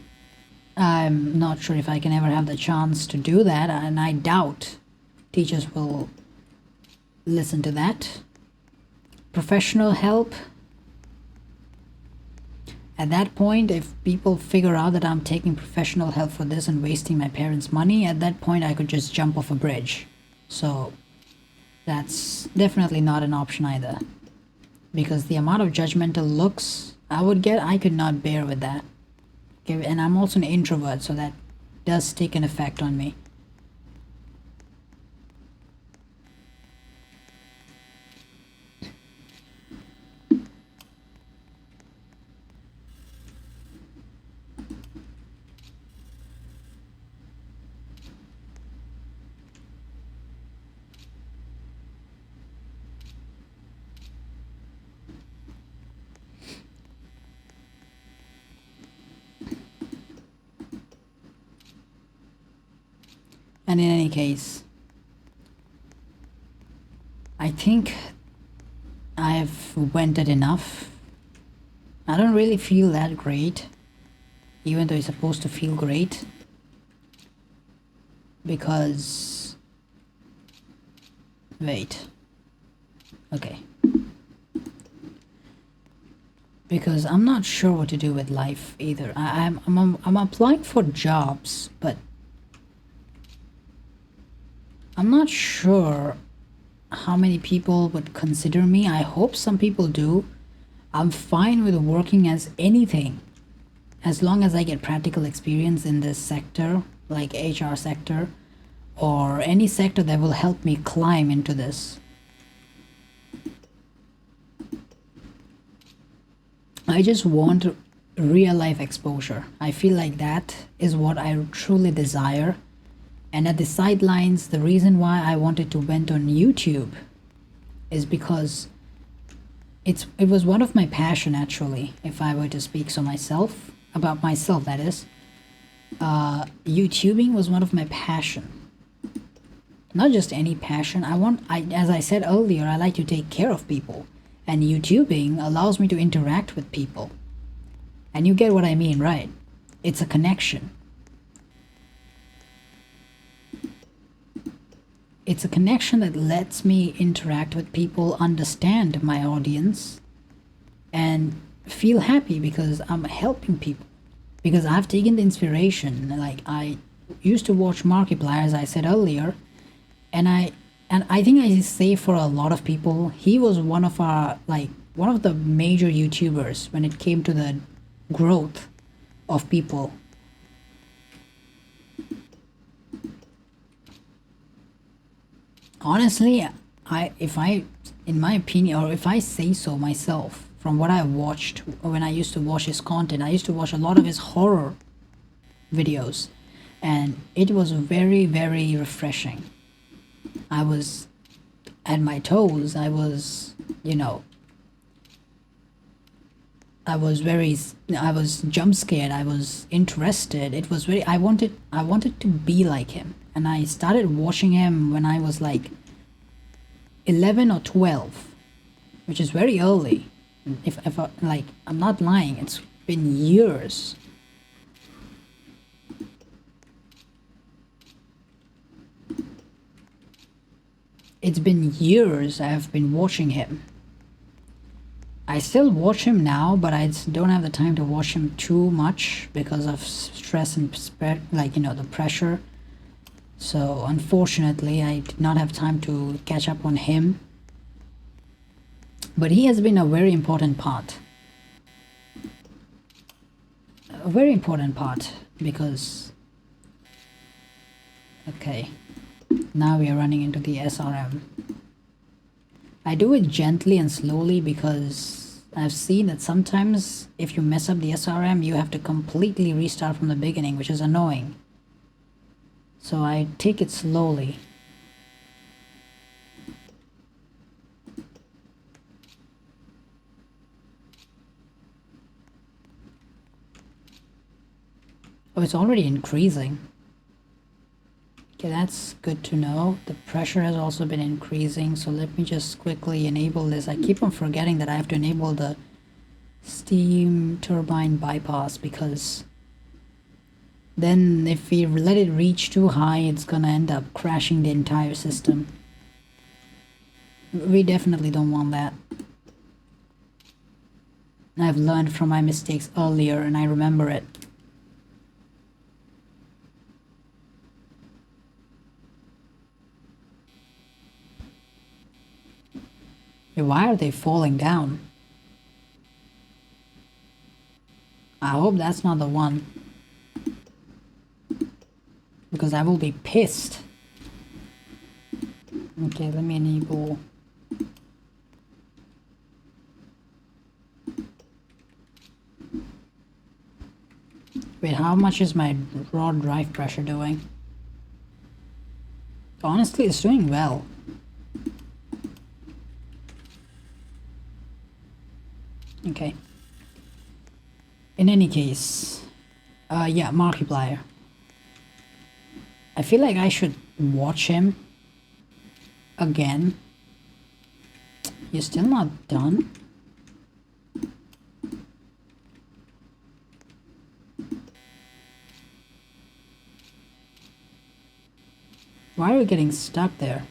I'm not sure if I can ever have the chance to do that, and I doubt teachers will listen to that. Professional help. At that point, if people figure out that I'm taking professional help for this and wasting my parents' money, at that point I could just jump off a bridge. So that's definitely not an option either, because the amount of judgmental looks I would get, I could not bear with that. Okay, and I'm also an introvert, so that does take an effect on me. And in any case, I think I've vented enough. I don't really feel that great, even though it's supposed to feel great, because... Wait. Okay. Because I'm not sure what to do with life either. I'm applying for jobs, but I'm not sure how many people would consider me. I hope some people do. I'm fine with working as anything, as long as I get practical experience in this sector, like HR sector, or any sector that will help me climb into this. I just want real life exposure. I feel like that is what I truly desire. And at the sidelines, the reason why I wanted to vent on YouTube is because it was one of my passion, actually, if I were to speak so myself, about myself, that is. YouTubing was one of my passion. Not just any passion. As I said earlier, I like to take care of people. And YouTubing allows me to interact with people. And you get what I mean, right? It's a connection. It's a connection that lets me interact with people, understand my audience, and feel happy because I'm helping people. Because I've taken the inspiration. Like, I used to watch Markiplier, as I said earlier, and I think I say for a lot of people, he was one of the major YouTubers when it came to the growth of people. Honestly, in my opinion, or if I say so myself, from what I watched when I used to watch his content, I used to watch a lot of his horror videos, and it was very, very refreshing. I was at my toes. I was, I was jump scared. I was interested. It was very, I wanted to be like him. And I started watching him when I was like 11 or 12, which is very early. If I'm not lying, it's been years. It's been years I've been watching him. I still watch him now, but I don't have the time to watch him too much because of stress and the pressure. So unfortunately, I did not have time to catch up on him. But he has been a very important part. A very important part because... Okay. Now we are running into the SRM. I do it gently and slowly because I've seen that sometimes if you mess up the SRM, you have to completely restart from the beginning, which is annoying. So I take it slowly. Oh, it's already increasing. Okay, that's good to know. The pressure has also been increasing, so let me just quickly enable this. I keep on forgetting that I have to enable the steam turbine bypass because then if we let it reach too high, it's gonna end up crashing the entire system. We definitely don't want that. I've learned from my mistakes earlier and I remember it. Why are they falling down? I hope that's not the one. Because I will be pissed. Okay, let me enable... Wait, how much is my raw drive pressure doing? Honestly, it's doing well. Okay. In any case, yeah, Markiplier. I feel like I should watch him again. You're still not done? Why are we getting stuck there?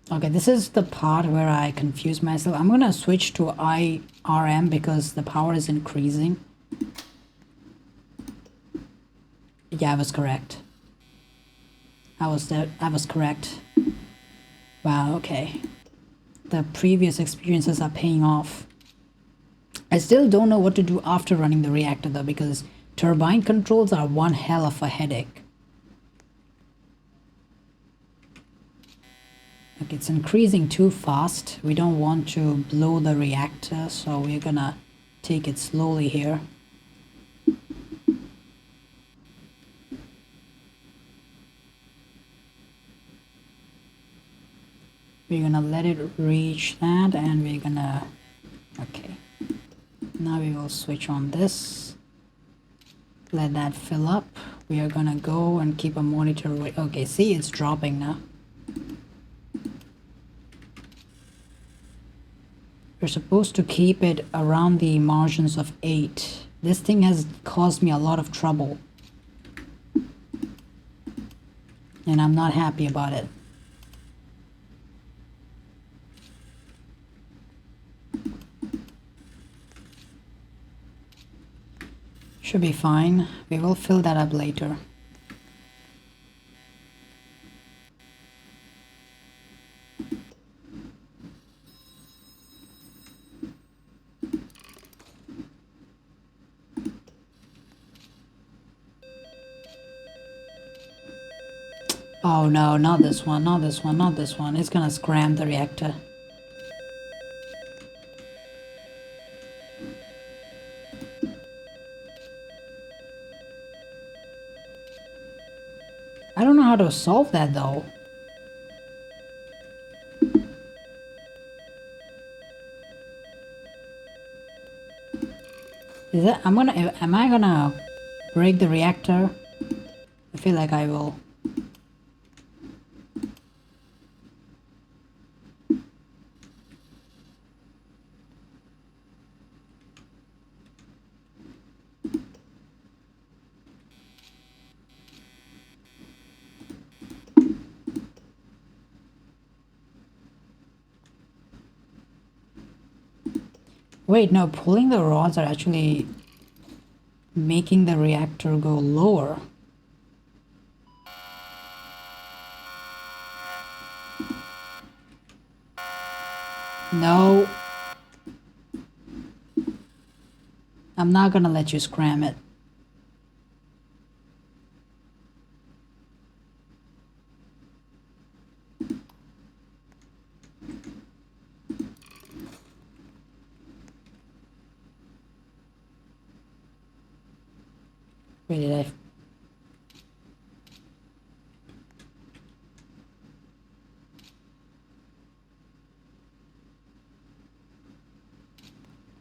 Okay, this is the part where I confuse myself. I'm gonna switch to IRM because the power is increasing. Yeah, I was correct. I was correct. Wow, okay. The previous experiences are paying off. I still don't know what to do after running the reactor though, because turbine controls are one hell of a headache. Like, it's increasing too fast. We don't want to blow the reactor, so we're gonna take it slowly here. We're gonna let it reach that, and we're gonna... Okay. Now we will switch on this. Let that fill up. We are gonna go and keep a monitor... Okay, see, it's dropping now. You're supposed to keep it around the margins of 8. This thing has caused me a lot of trouble. And I'm not happy about it. Should be fine. We will fill that up later. Oh no, not this one, not this one, not this one. It's gonna scram the reactor. I don't know how to solve that though. Is that, am I gonna break the reactor? I feel like I will. Wait, no, pulling the rods are actually making the reactor go lower. No. I'm not gonna let you scram it. Wait, did I...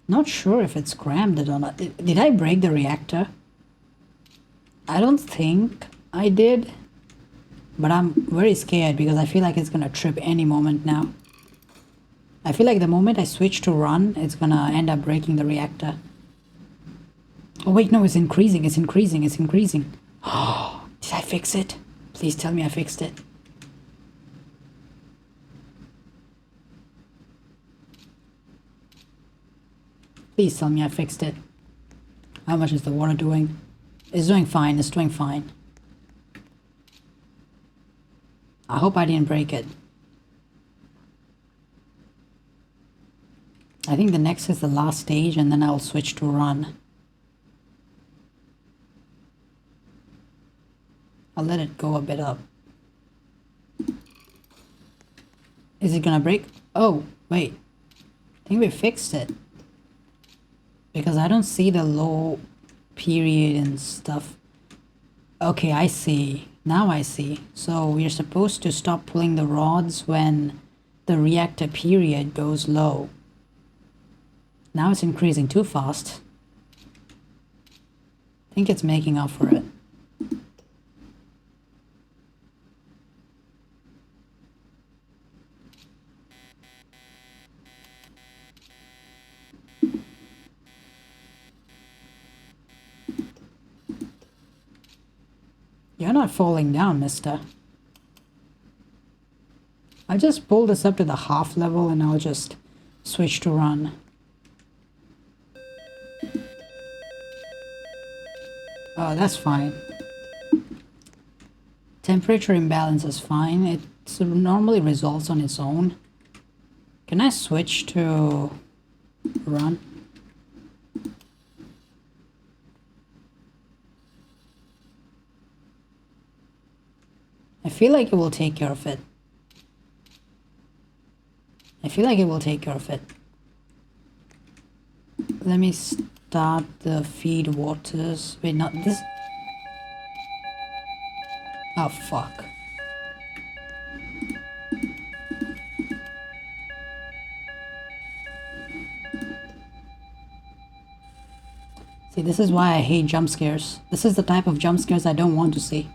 Not sure if it's crammed it or not. Did I break the reactor? I don't think I did. But I'm very scared because I feel like it's gonna trip any moment now. I feel like the moment I switch to run, it's gonna end up breaking the reactor. Oh wait, no, it's increasing, it's increasing, it's increasing. Oh, did I fix it? Please tell me I fixed it. Please tell me I fixed it. How much is the water doing? It's doing fine, it's doing fine. I hope I didn't break it. I think the next is the last stage and then I'll switch to run. I'll let it go a bit up. Is it gonna break? Oh, wait. I think we fixed it. Because I don't see the low period and stuff. Okay, I see. Now I see. So we're supposed to stop pulling the rods when the reactor period goes low. Now it's increasing too fast. I think it's making up for it. You're not falling down, mister. I just pulled this up to the half level and I'll just switch to run. Oh, that's fine. Temperature imbalance is fine. It normally resolves on its own. Can I switch to run? I feel like it will take care of it. I feel like it will take care of it. Let me start the feed waters. Wait, not this. Oh, fuck. See, this is why I hate jump scares. This is the type of jump scares I don't want to see.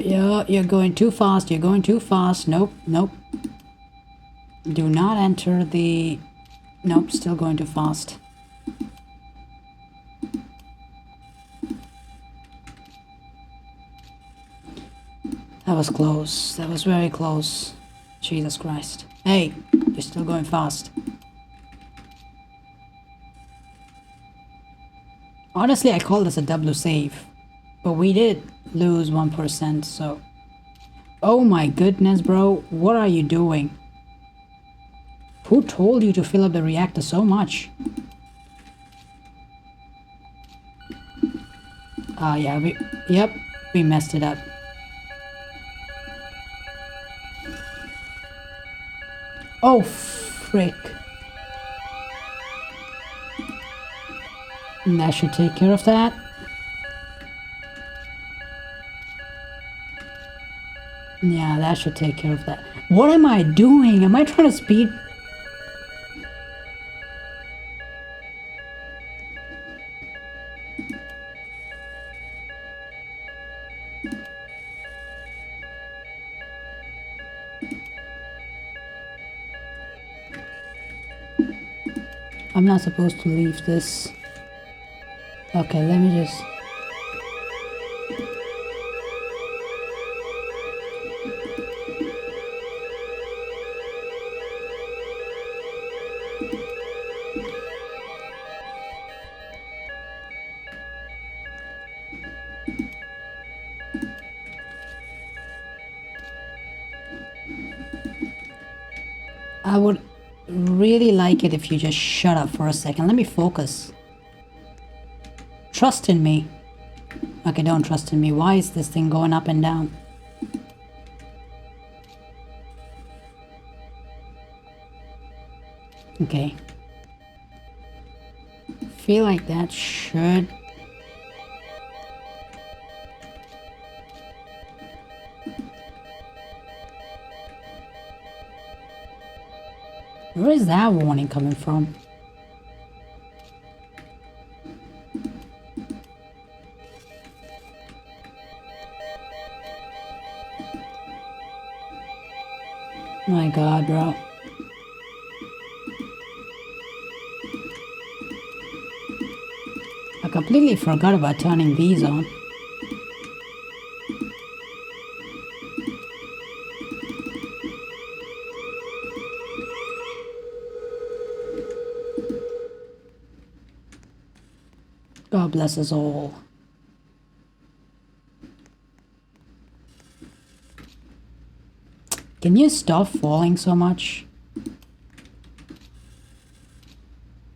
Yeah, you're going too fast. You're going too fast. Nope, nope. Do not enter the... Nope, still going too fast. That was close. That was very close. Jesus Christ. Hey, you're still going fast. Honestly, I call this a W save. But we did lose 1%, so... Oh my goodness, bro. What are you doing? Who told you to fill up the reactor so much? Yeah, Yep, we messed it up. Oh, frick. And that should take care of that. Yeah, that should take care of that. What am I doing? Am I trying to speed... I'm not supposed to leave this. Okay, let me just... I would really like it if you just shut up for a second. Let me focus. Trust in me. Okay, don't trust in me. Why is this thing going up and down? Okay. Feel like that should... Where is that warning coming from? My God, bro. I completely forgot about turning these on. God bless us all. Can you stop falling so much?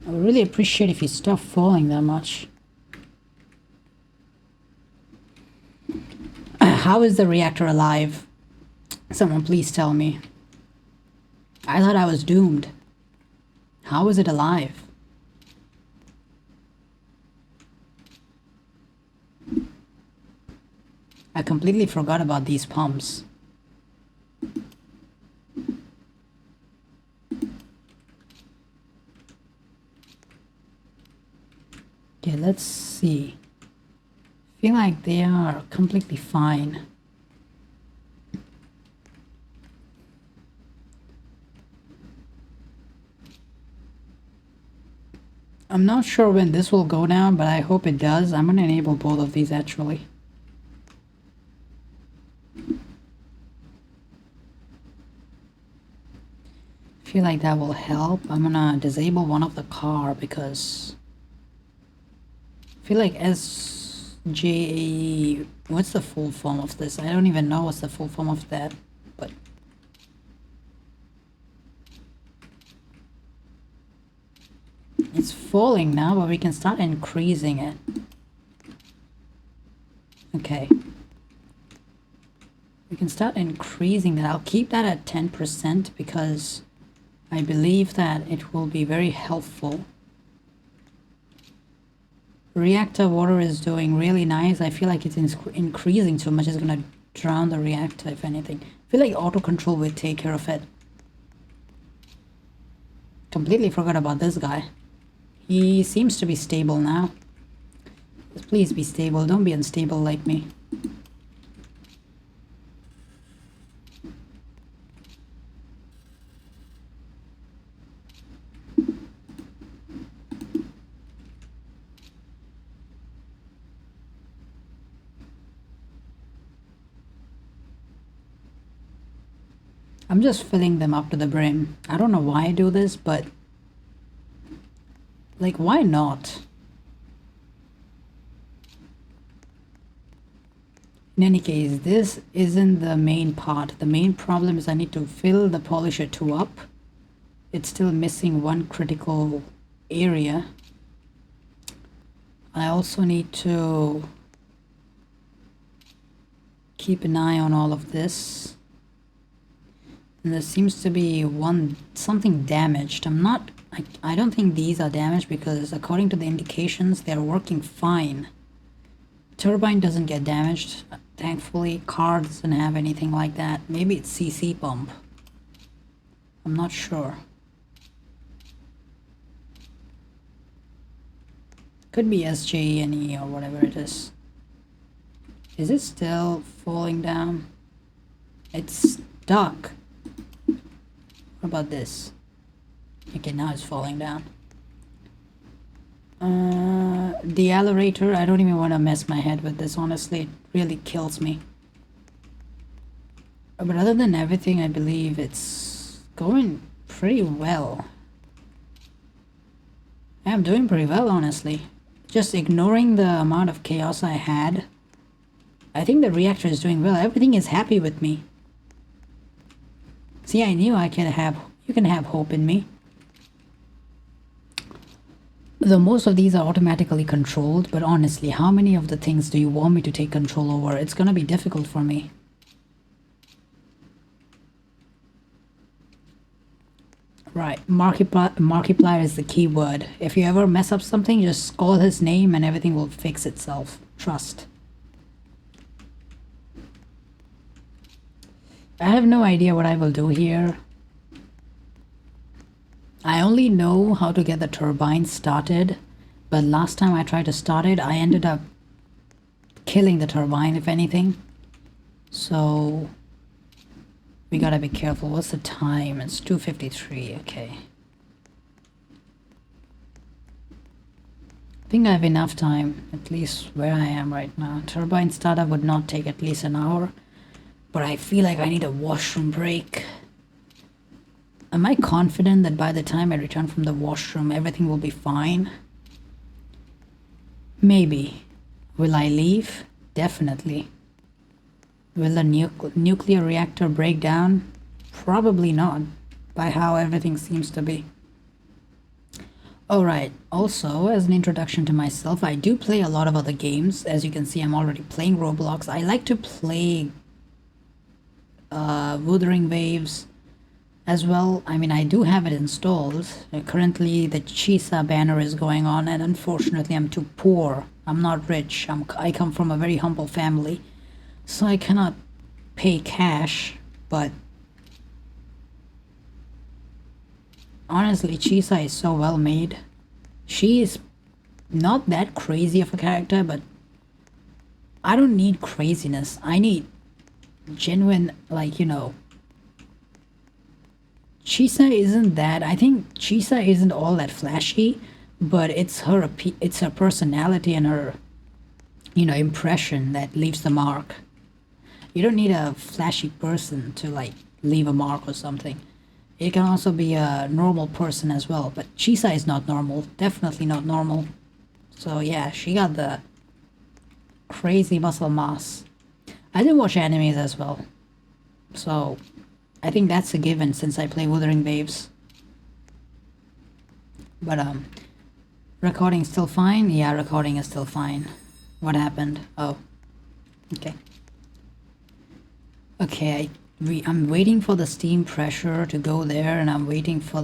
I would really appreciate if you stop falling that much. How is the reactor alive? Someone please tell me. I thought I was doomed. How is it alive? I completely forgot about these pumps. Okay, let's see. I feel like they are completely fine. I'm not sure when this will go down, but I hope it does. I'm gonna enable both of these actually. I feel like that will help. I'm gonna disable one of the car because I feel like SJ... What's the full form of this? I don't even know what's the full form of that, but... It's falling now, but we can start increasing it. Okay. We can start increasing that. I'll keep that at 10% because I believe that it will be very helpful. Reactor water is doing really nice. I feel like it's increasing too much. It's gonna drown the reactor if anything. I feel like auto control will take care of it. Completely forgot about this guy. He seems to be stable now. Please be stable. Don't be unstable like me. I'm just filling them up to the brim. I don't know why I do this, but like, why not? In any case, this isn't the main part. The main problem is I need to fill the polisher 2 up. It's still missing one critical area. I also need to keep an eye on all of this. And there seems to be something damaged. I don't think these are damaged because according to the indications, they're working fine. Turbine doesn't get damaged. Thankfully, car doesn't have anything like that. Maybe it's CC pump. I'm not sure. Could be SJNE or whatever it is. Is it still falling down? It's stuck. What about this? Okay, now it's falling down. The aerator, I don't even want to mess my head with this, honestly. It really kills me. But other than everything, I believe it's going pretty well. I'm doing pretty well, honestly. Just ignoring the amount of chaos I had, I think the reactor is doing well. Everything is happy with me. See, I knew you can have hope in me. Though most of these are automatically controlled, but honestly, how many of the things do you want me to take control over? It's gonna be difficult for me. Right, Markiplier is the key word. If you ever mess up something, just call his name and everything will fix itself. Trust. I have no idea what I will do here. I only know how to get the turbine started, but last time I tried to start it, I ended up killing the turbine, if anything. So we gotta be careful. What's the time? It's 2:53. Okay. I think I have enough time, at least where I am right now. Turbine startup would not take at least an hour, but I feel like I need a washroom break. Am I confident that by the time I return from the washroom, everything will be fine? Maybe. Will I leave? Definitely. Will the nuclear reactor break down? Probably not, by how everything seems to be. Alright, also, as an introduction to myself, I do play a lot of other games. As you can see, I'm already playing Roblox. I like to play Wuthering Waves as well. I mean, I do have it installed. Currently, the Chisa banner is going on, and unfortunately, I'm too poor. I'm not rich. I come from a very humble family, so I cannot pay cash, but honestly, Chisa is so well made. She is not that crazy of a character, but I don't need craziness. I need genuine, like, you know. Chisa isn't that. I think Chisa isn't all that flashy, but it's her personality and her, you know, impression that leaves the mark. You don't need a flashy person to, like, leave a mark or something. It can also be a normal person as well, but Chisa is not normal. Definitely not normal. So yeah, she got the crazy muscle mass. I do watch animes as well, so I think that's a given since I play Wuthering Waves. But recording still fine? Yeah, recording is still fine. What happened? Oh, okay. Okay, I'm waiting for the steam pressure to go there, and I'm waiting for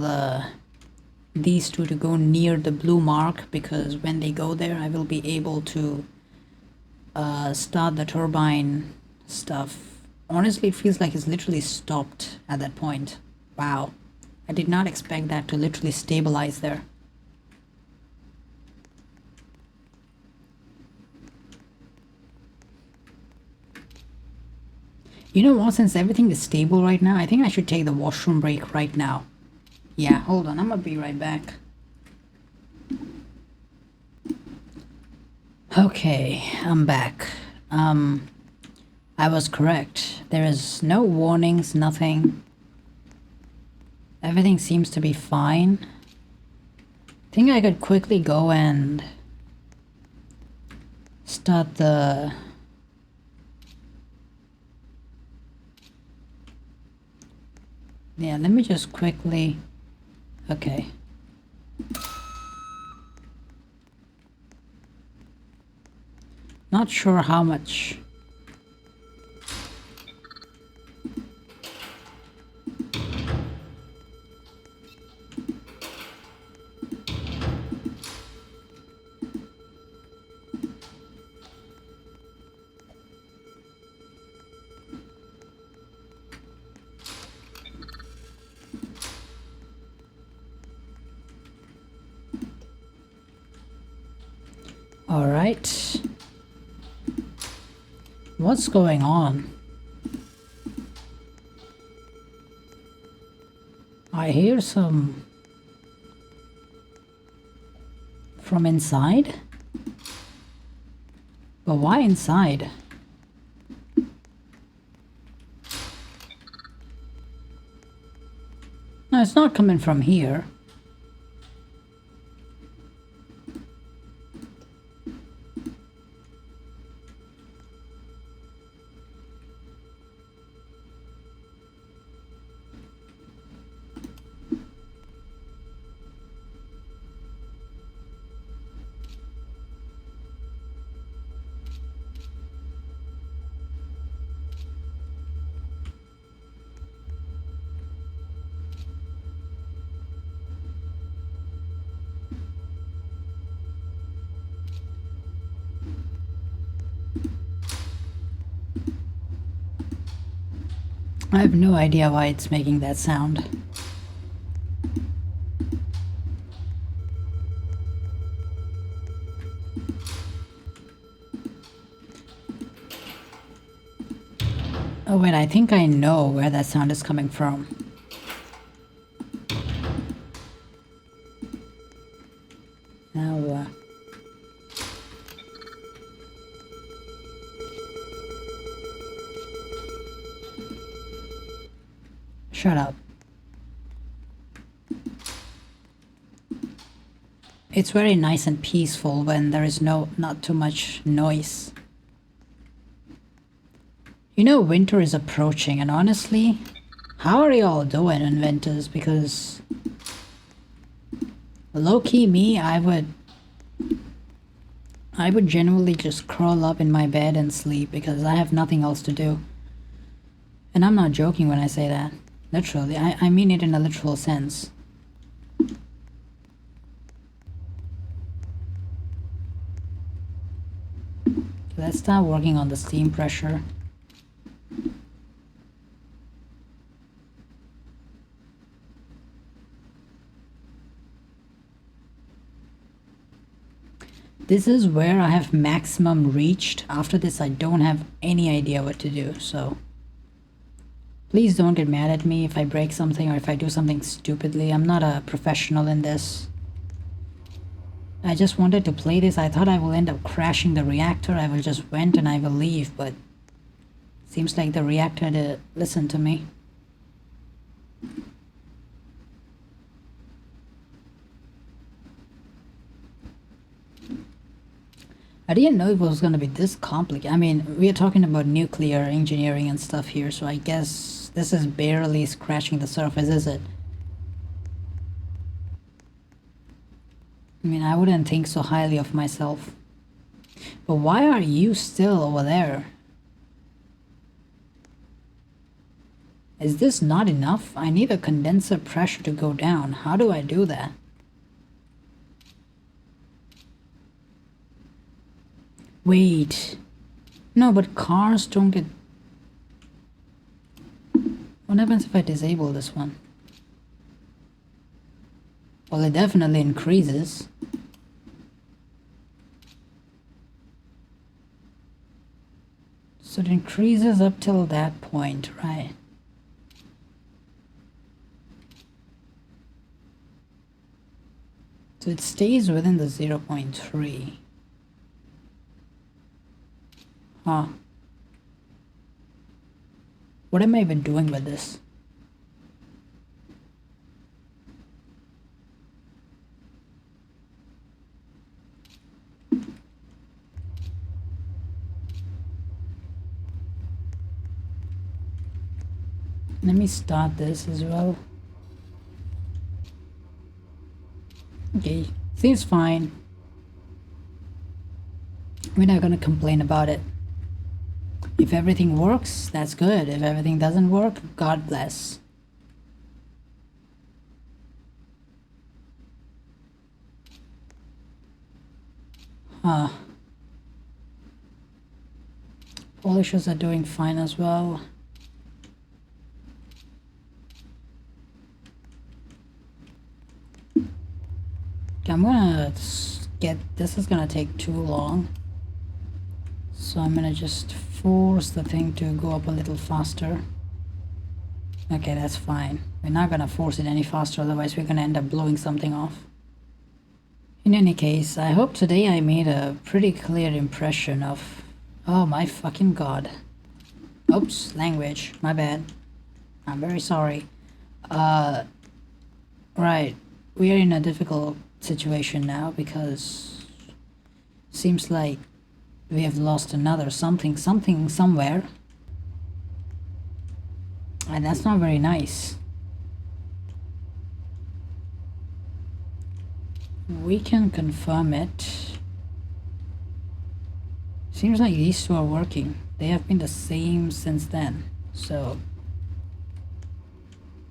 these two to go near the blue mark, because when they go there, I will be able to start the turbine stuff. Honestly, it feels like it's literally stopped at that point. Wow. I did not expect that to literally stabilize there. You know what, since everything is stable right now, I think I should take the washroom break right now. Yeah, hold on, I'm gonna be right back. Okay, I'm back. I was correct. There is no warnings, nothing. Everything seems to be fine. I think I could quickly go and start the... Yeah, let me just quickly... Okay. Not sure how much... All right. What's going on? I hear some from inside. But why inside? No, it's not coming from here. I have no idea why it's making that sound. Oh wait, I think I know where that sound is coming from. Now, shut up. It's very nice and peaceful when there is not too much noise. You know, winter is approaching, and honestly, how are y'all doing, inventors? Because low-key me, I would genuinely just curl up in my bed and sleep because I have nothing else to do. And I'm not joking when I say that. Literally, I mean it in a literal sense. Let's start working on the steam pressure. This is where I have maximum reached. After this, I don't have any idea what to do, so... Please don't get mad at me if I break something or if I do something stupidly. I'm not a professional in this. I just wanted to play this. I thought I will end up crashing the reactor. I will just vent and I will leave, but... Seems like the reactor didn't listen to me. I didn't know it was gonna be this complicated. I mean, we are talking about nuclear engineering and stuff here, so I guess this is barely scratching the surface, is it? I mean, I wouldn't think so highly of myself. But why are you still over there? Is this not enough? I need a condenser pressure to go down. How do I do that? Wait. No, but cars don't get... What happens if I disable this one? Well, it definitely increases. So it increases up till that point, right? So it stays within the 0.3. Huh. What am I even doing with this? Let me start this as well. Okay, seems fine. We're not gonna complain about it. If everything works, that's good. If everything doesn't work, God bless. Huh. Polishers are doing fine as well. Okay, I'm gonna get... This is gonna take too long. So I'm gonna just force the thing to go up a little faster. Okay, that's fine. We're not gonna force it any faster, otherwise we're gonna end up blowing something off. In any case, I hope today I made a pretty clear impression of... Oh my fucking god. Oops, language. My bad. I'm very sorry. Right. We are in a difficult situation now because... Seems like we have lost another something somewhere. And that's not very nice. We can confirm it. Seems like these two are working. They have been the same since then. So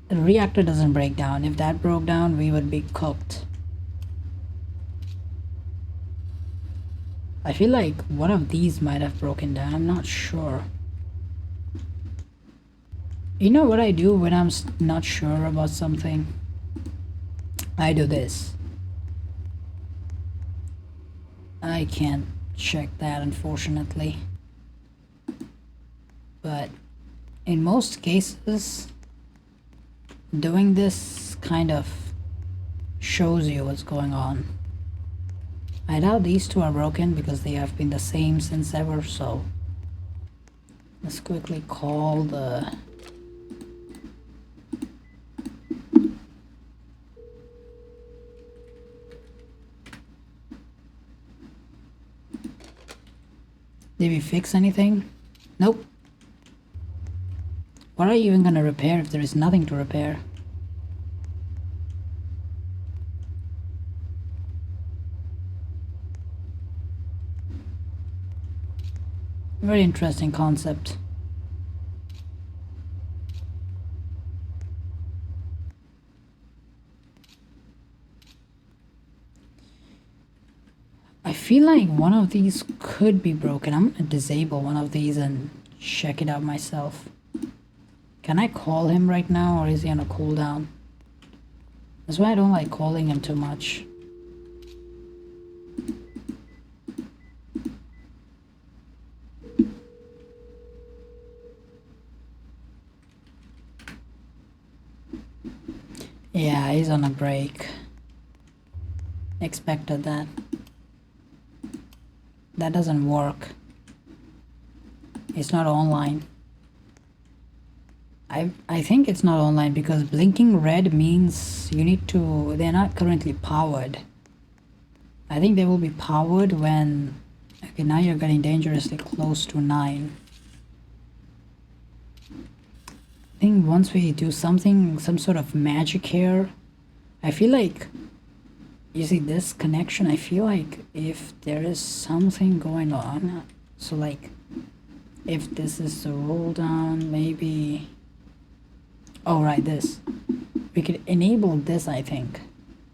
the reactor doesn't break down. If that broke down, we would be cooked. I feel like one of these might have broken down. I'm not sure. You know what I do when I'm not sure about something? I do this. I can't check that, unfortunately. But in most cases, doing this kind of shows you what's going on. I doubt these two are broken because they have been the same since ever, so let's quickly call the... Did we fix anything? Nope. What are you even gonna repair if there is nothing to repair? Very interesting concept. I feel like one of these could be broken. I'm gonna disable one of these and check it out myself. Can I call him right now, or is he on a cooldown? That's why I don't like calling him too much. Yeah, he's on a break. Expected that. That doesn't work. It's not online. I think it's not online because blinking red means you need to... They're not currently powered. I think they will be powered when... Okay, now you're getting dangerously close to 9. I think once we do something, some sort of magic here, I feel like... You see this connection? I feel like if there is something going on, so like if this is the roll down, maybe... Oh right, this. We could enable this, I think,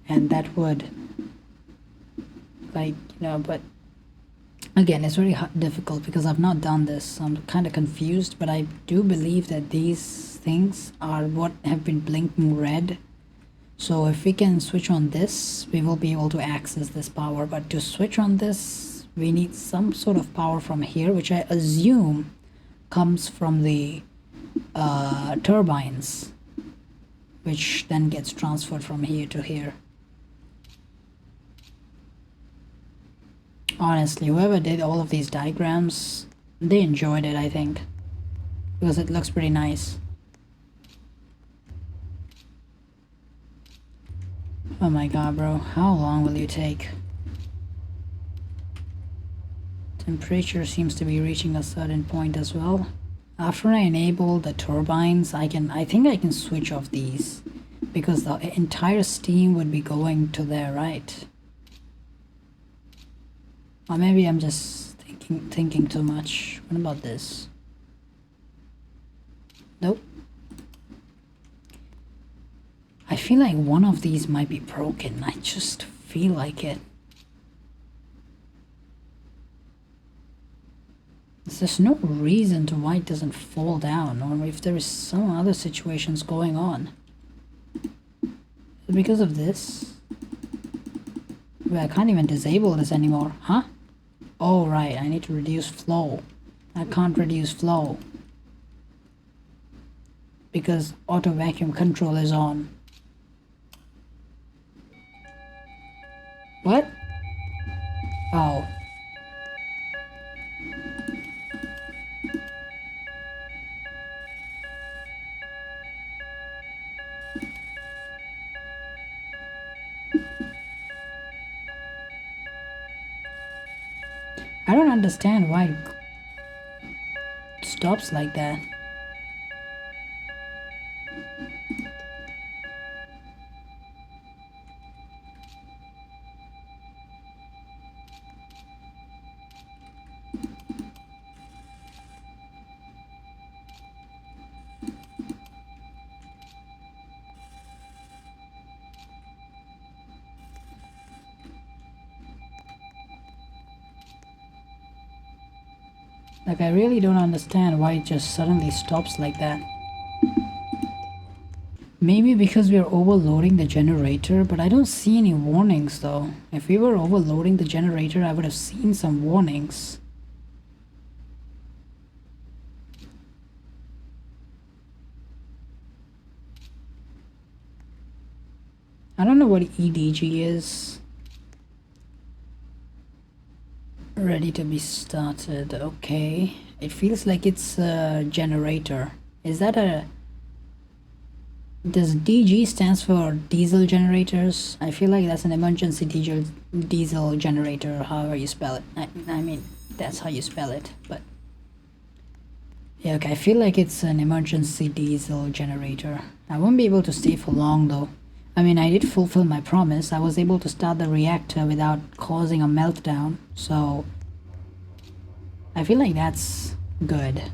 and that would, like, you know, but again, it's very difficult because I've not done this. I'm kind of confused, but I do believe that these things are what have been blinking red. So if we can switch on this, we will be able to access this power. But to switch on this, we need some sort of power from here, which I assume comes from the turbines, which then gets transferred from here to here. Honestly, whoever did all of these diagrams, they enjoyed it, I think, because it looks pretty nice. Oh my god, bro, how long will you take? Temperature seems to be reaching a certain point as well. After I enable the turbines, I think I can switch off these because the entire steam would be going to there, right? Or maybe I'm just thinking too much. What about this? Nope. I feel like one of these might be broken. I just feel like it. There's no reason to why it doesn't fall down, or if there is some other situations going on. Because of this? Well, I can't even disable this anymore, huh? Oh right, I need to reduce flow. I can't reduce flow because auto vacuum control is on. What? Oh. I don't understand why it stops like that. Like, I really don't understand why it just suddenly stops like that. Maybe because we are overloading the generator, but I don't see any warnings though. If we were overloading the generator, I would have seen some warnings. I don't know what EDG is. Ready to be started. Okay. It feels like it's a generator. Is that a... Does DG stands for diesel generators? I feel like that's an emergency diesel generator, however you spell it. I mean, that's how you spell it, but... Yeah, okay, I feel like it's an emergency diesel generator. I won't be able to stay for long though. I mean, I did fulfill my promise. I was able to start the reactor without causing a meltdown, so... I feel like that's good.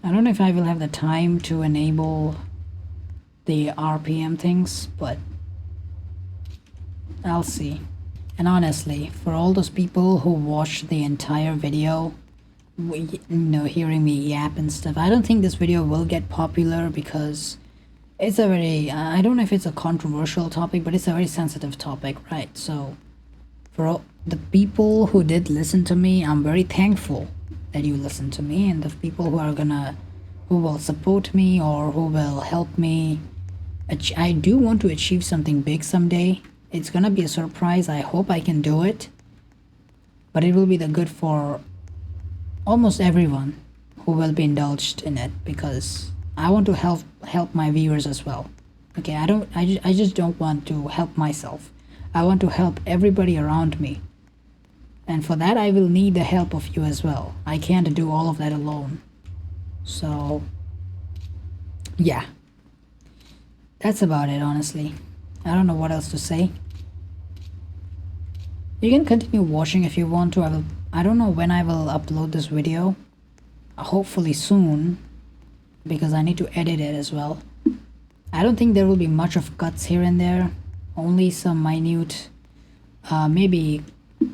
I don't know if I will have the time to enable the RPM things, but I'll see. And honestly, for all those people who watched the entire video, hearing me yap and stuff, I don't think this video will get popular because it's a very, I don't know if it's a controversial topic, but it's a very sensitive topic, right? So, for all the people who did listen to me, I'm very thankful that you listen to me, and the people who will support me or who will help me. I do want to achieve something big someday. It's gonna be a surprise. I hope I can do it, but it will be the good for almost everyone who will be indulged in it, because I want to help my viewers as well. Okay, I just don't want to help myself. I want to help everybody around me. And for that, I will need the help of you as well. I can't do all of that alone. So, yeah. That's about it, honestly. I don't know what else to say. You can continue watching if you want to. I don't know when I will upload this video. Hopefully soon, because I need to edit it as well. I don't think there will be much of cuts here and there. Only some minute, maybe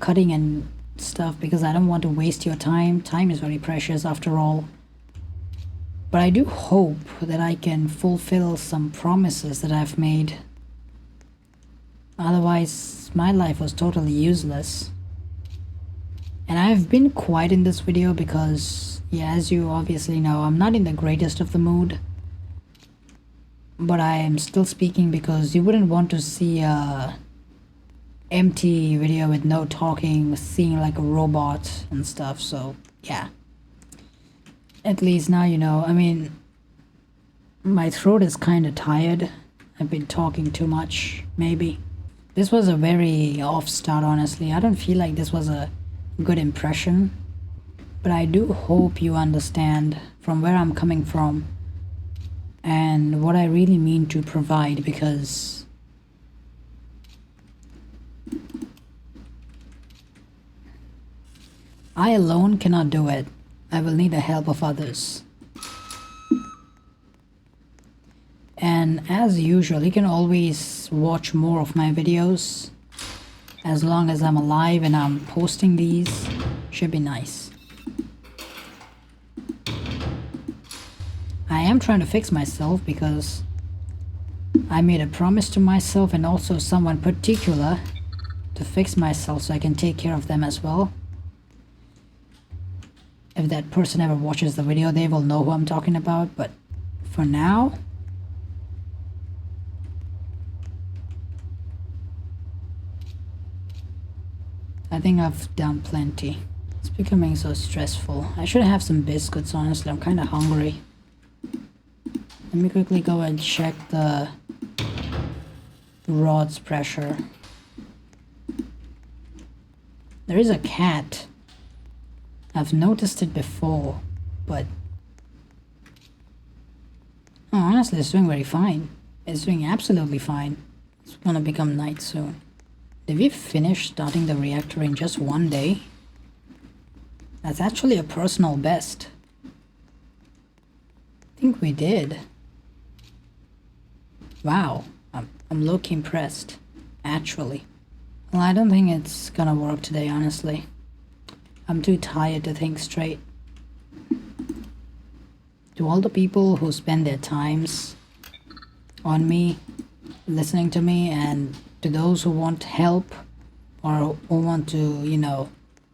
cutting and stuff, because I don't want to waste your time. Time is very precious after all. But I do hope that I can fulfill some promises that I've made. Otherwise, my life was totally useless. And I've been quiet in this video because, yeah, as you obviously know, I'm not in the greatest of the mood. But I am still speaking because you wouldn't want to see a empty video with no talking, seeing like a robot and stuff, so yeah. At least now you know. I mean, my throat is kind of tired. I've been talking too much, maybe. This was a very off start, honestly. I don't feel like this was a good impression, but I do hope you understand from where I'm coming from and what I really mean to provide, because I alone cannot do it. I will need the help of others. And as usual, you can always watch more of my videos. As long as I'm alive and I'm posting these, should be nice. I am trying to fix myself because I made a promise to myself and also someone particular to fix myself so I can take care of them as well. If that person ever watches the video, they will know who I'm talking about, but for now, I think I've done plenty. It's becoming so stressful. I should have some biscuits, honestly. I'm kind of hungry. Let me quickly go and check the rod's pressure. There is a cat. I've noticed it before, but oh, honestly, it's doing very fine. It's doing absolutely fine. It's gonna become night soon. Did we finish starting the reactor in just one day? That's actually a personal best. I think we did. Wow, I'm low-key impressed, actually. Well, I don't think it's gonna work today, honestly. I'm too tired to think straight. To all the people who spend their times on me, listening to me, and to those who want help or who want to, you know,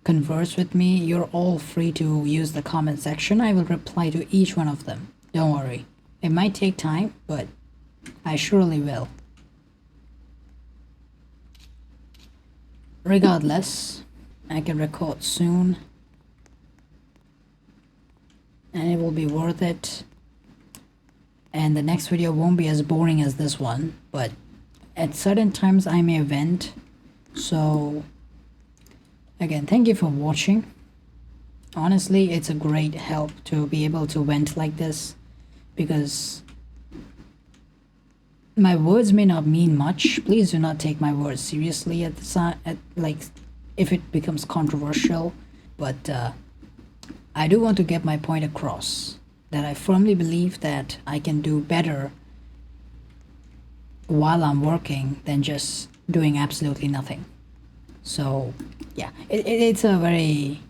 converse with me, you're all free to use the comment section. I will reply to each one of them. Don't worry. It might take time, but I surely will. Regardless, I can record soon and it will be worth it, and the next video won't be as boring as this one, but at certain times I may vent. So again, thank you for watching. Honestly, it's a great help to be able to vent like this, because my words may not mean much. Please do not take my words seriously at the like if it becomes controversial, but I do want to get my point across, that I firmly believe that I can do better while I'm working than just doing absolutely nothing. So yeah, it's a very,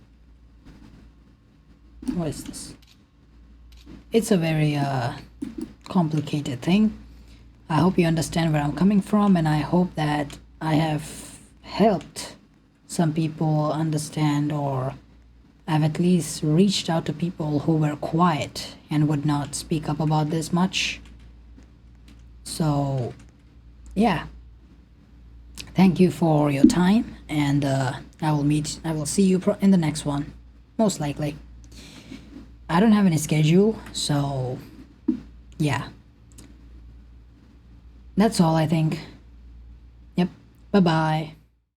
what is this? It's a very complicated thing. I hope you understand where I'm coming from, and I hope that I have helped some people understand, or I've at least reached out to people who were quiet and would not speak up about this much. So yeah, thank you for your time, and I will see you in the next one, most likely. I don't have any schedule, so yeah, that's all, I think. Yep, bye bye.